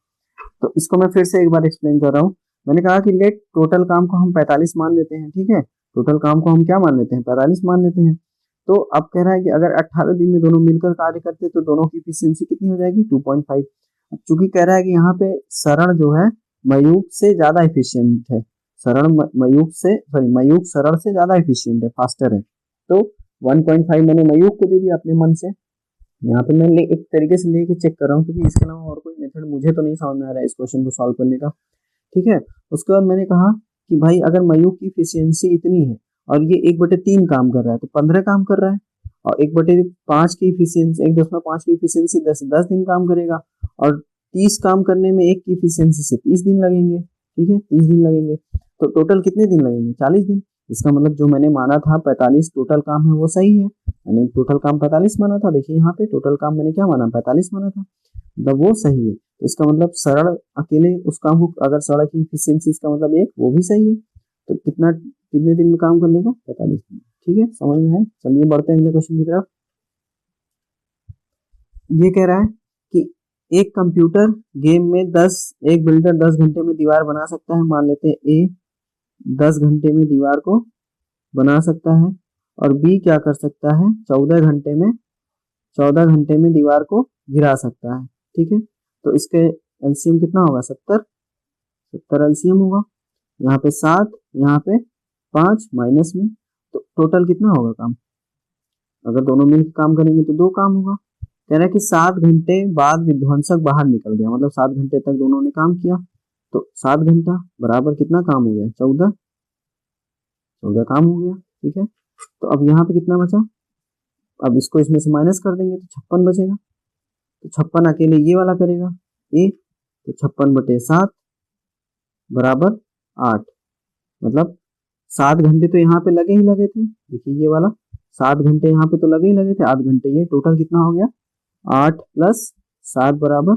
तो इसको मैं फिर से एक बार एक्सप्लेन कर रहा हूँ। मैंने कहा कि लेट टोटल काम को हम 45 मान लेते हैं, ठीक है, टोटल काम को हम क्या मान लेते हैं, 45 मान लेते हैं। तो अब कह रहा है कि अगर 18 दिन में दोनों मिलकर कार्य करते तो दोनों की इफिशियंसी कितनी हो जाएगी, 2.5। अब चूंकि कह रहा है कि यहाँ पे सरल जो है मयूख से ज्यादा इफिशियंट है, सरल मयूख से सॉरी मयूख सरल से ज्यादा इफिशियंट है, फास्टर है, तो 1.5 मैंने मयूख को दे दिया अपने मन से। यहाँ पे मैं एक तरीके से लेके चेक कर रहा हूँ, क्योंकि इसके अलावा और कोई मेथड मुझे तो नहीं समझ में आ रहा है इस क्वेश्चन को सॉल्व करने का, ठीक है। उसके बाद मैंने कहा कि भाई अगर मयूख की इफिशियंसी इतनी है और ये 1/3 काम कर रहा है, तो 15 काम कर रहा है, और 1/5 की इफिशियंसी 1.5 की इफिशियंसी 10 दिन काम करेगा, और 30 काम करने में 1 की इफिशियंसी से 30 दिन लगेंगे, ठीक है, 30 दिन लगेंगे, तो टोटल कितने दिन लगेंगे, 40 दिन। इसका मतलब जो मैंने माना था 45 टोटल काम है वो सही है, मैंने टोटल काम 45 माना था, देखिए यहाँ पे टोटल काम मैंने क्या माना, 45 माना था, मतलब वो सही है। तो इसका मतलब सरल अकेले उस काम को अगर सरल की इफिशियंसी इसका मतलब 1 वो भी सही है, तो कितने दिन में काम कर लेगा, 45 दिन, ठीक है। ठीक है, समझ में है। चलिए बढ़ते हैं अगले क्वेश्चन की तरफ। ये कह रहा है कि एक कंप्यूटर गेम में एक बिल्डर 10 घंटे में दीवार बना सकता है। मान लेते हैं ए 10 घंटे में दीवार को बना सकता है और बी क्या कर सकता है, 14 घंटे में दीवार को गिरा सकता है। ठीक है, तो इसके एलसीएम कितना होगा, 70 एलसीएम होगा। यहाँ पे 7, यहाँ पे 5 माइनस में, तो टोटल कितना होगा काम, अगर दोनों मिलकर काम करेंगे तो 2 काम होगा। कह रहा है कि 7 घंटे बाद विध्वंसक बाहर निकल गया, मतलब 7 घंटे तक दोनों ने काम किया, तो 7 घंटा बराबर कितना काम हो गया, 14 काम हो गया। ठीक है, तो अब यहाँ पे कितना बचा, अब इसको इसमें से माइनस कर देंगे तो 56 बचेगा। तो 56 अकेले ये वाला करेगा ए, तो 56/7 बराबर 8, मतलब 7 घंटे तो यहाँ पे लगे ही लगे थे। देखिए ये वाला 7 घंटे यहाँ पे तो लगे ही लगे थे, 8 घंटे ये, टोटल कितना हो गया, 8 + 7 बराबर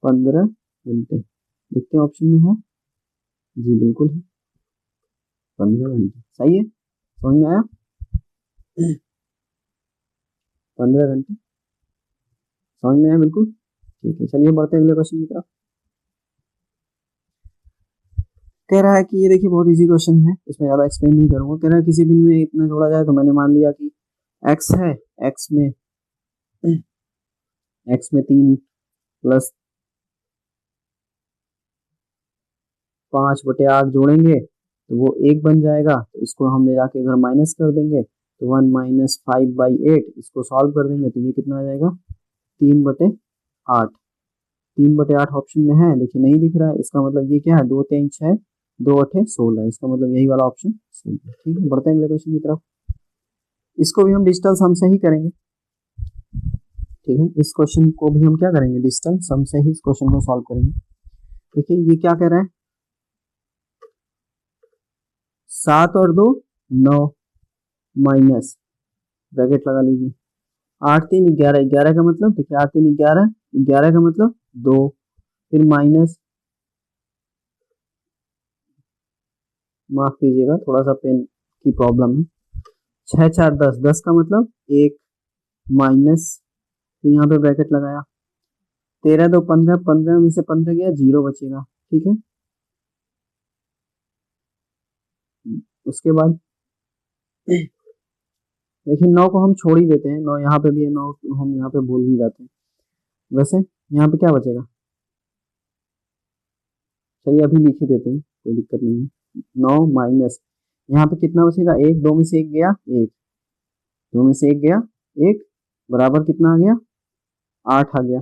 15 घंटे। देखते हैं ऑप्शन में है, जी बिल्कुल है, 15 घंटे सही है। समझ में आया, 15 घंटे समझ में आया बिल्कुल। ठीक है, चलिए बढ़ते हैं अगले क्वेश्चन की तरफ। कह रहा है कि ये देखिए बहुत इजी क्वेश्चन है, इसमें ज्यादा एक्सप्लेन नहीं करूंगा। कह रहा है किसी बिन में इतना जोड़ा जाए, तो मैंने मान लिया कि x है, x में 3 + 5/8 जोड़ेंगे तो वो 1 बन जाएगा। तो इसको हम ले जाके इधर माइनस कर देंगे, तो 1 - 5/8, इसको सॉल्व कर देंगे तो ये कितना आ जाएगा, 3/8। 3/8 ऑप्शन में है, देखिए नहीं दिख रहा है, इसका मतलब ये क्या है, 2 × 3 = 6, 2 × 8 = 16, इसका मतलब यही वाला ऑप्शन सही है। ठीक है, बढ़ते हैं अगले क्वेश्चन की तरफ। इसको भी हम डिजिटल सम से ही करेंगे। ठीक है, इस क्वेश्चन को भी हम क्या करेंगे, डिजिटल सम से ही इस क्वेश्चन को सॉल्व करेंगे। देखिए ये क्या कह रहा है, 7 और 2 9 माइनस ब्रैकेट लगा लीजिए, 8 × 3 = 11, 11 का मतलब देखिए 8 × 3 = 11, 11 का मतलब 2, फिर माइनस, माफ कीजिएगा थोड़ा सा पेन की प्रॉब्लम है, 6 × 4 = 10, 10 का मतलब 1 माइनस, फिर यहाँ पे ब्रैकेट लगाया, 13 × 2 = 15, 15 में से 15 गया 0 बचेगा। ठीक है, उसके बाद देखिए 9 को हम छोड़ ही देते हैं, 9 यहाँ पे भी है, 9 हम यहाँ पे भूल भी जाते हैं। वैसे यहाँ पे क्या बचेगा, चलिए अभी लिख ही देते हैं, कोई दिक्कत नहीं है। 9 माइनस यहाँ पे कितना बचेगा, 1, 2 में से 1 गया 1, 2 में से 1 गया 1, बराबर कितना आ गया, 8 आ गया।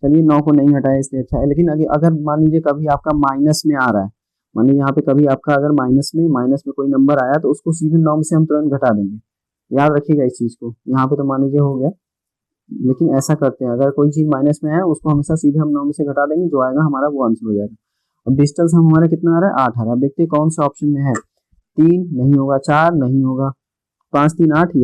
चलिए 9 को नहीं हटाया इसलिए अच्छा है, लेकिन अगर मान लीजिए कभी आपका माइनस में आ रहा है, मान लीजिए यहाँ पे कभी आपका अगर माइनस में कोई नंबर आया, तो उसको सीधे 9 में से हम तुरंत घटा देंगे, याद रखिएगा इस चीज को। यहाँ पे तो मान लीजिए हो गया, लेकिन ऐसा करते हैं, अगर कोई चीज माइनस में है उसको हमेशा सीधे हम 9 में से घटा देंगे, जो आएगा हमारा वो आंसर हो जाएगा। अब डिजिटल सम हमारा कितना आ रहा है, 8 आ रहा है। अब देखते हैं कौन सा ऑप्शन में है, 3 नहीं होगा, 4 नहीं होगा, 5 3 8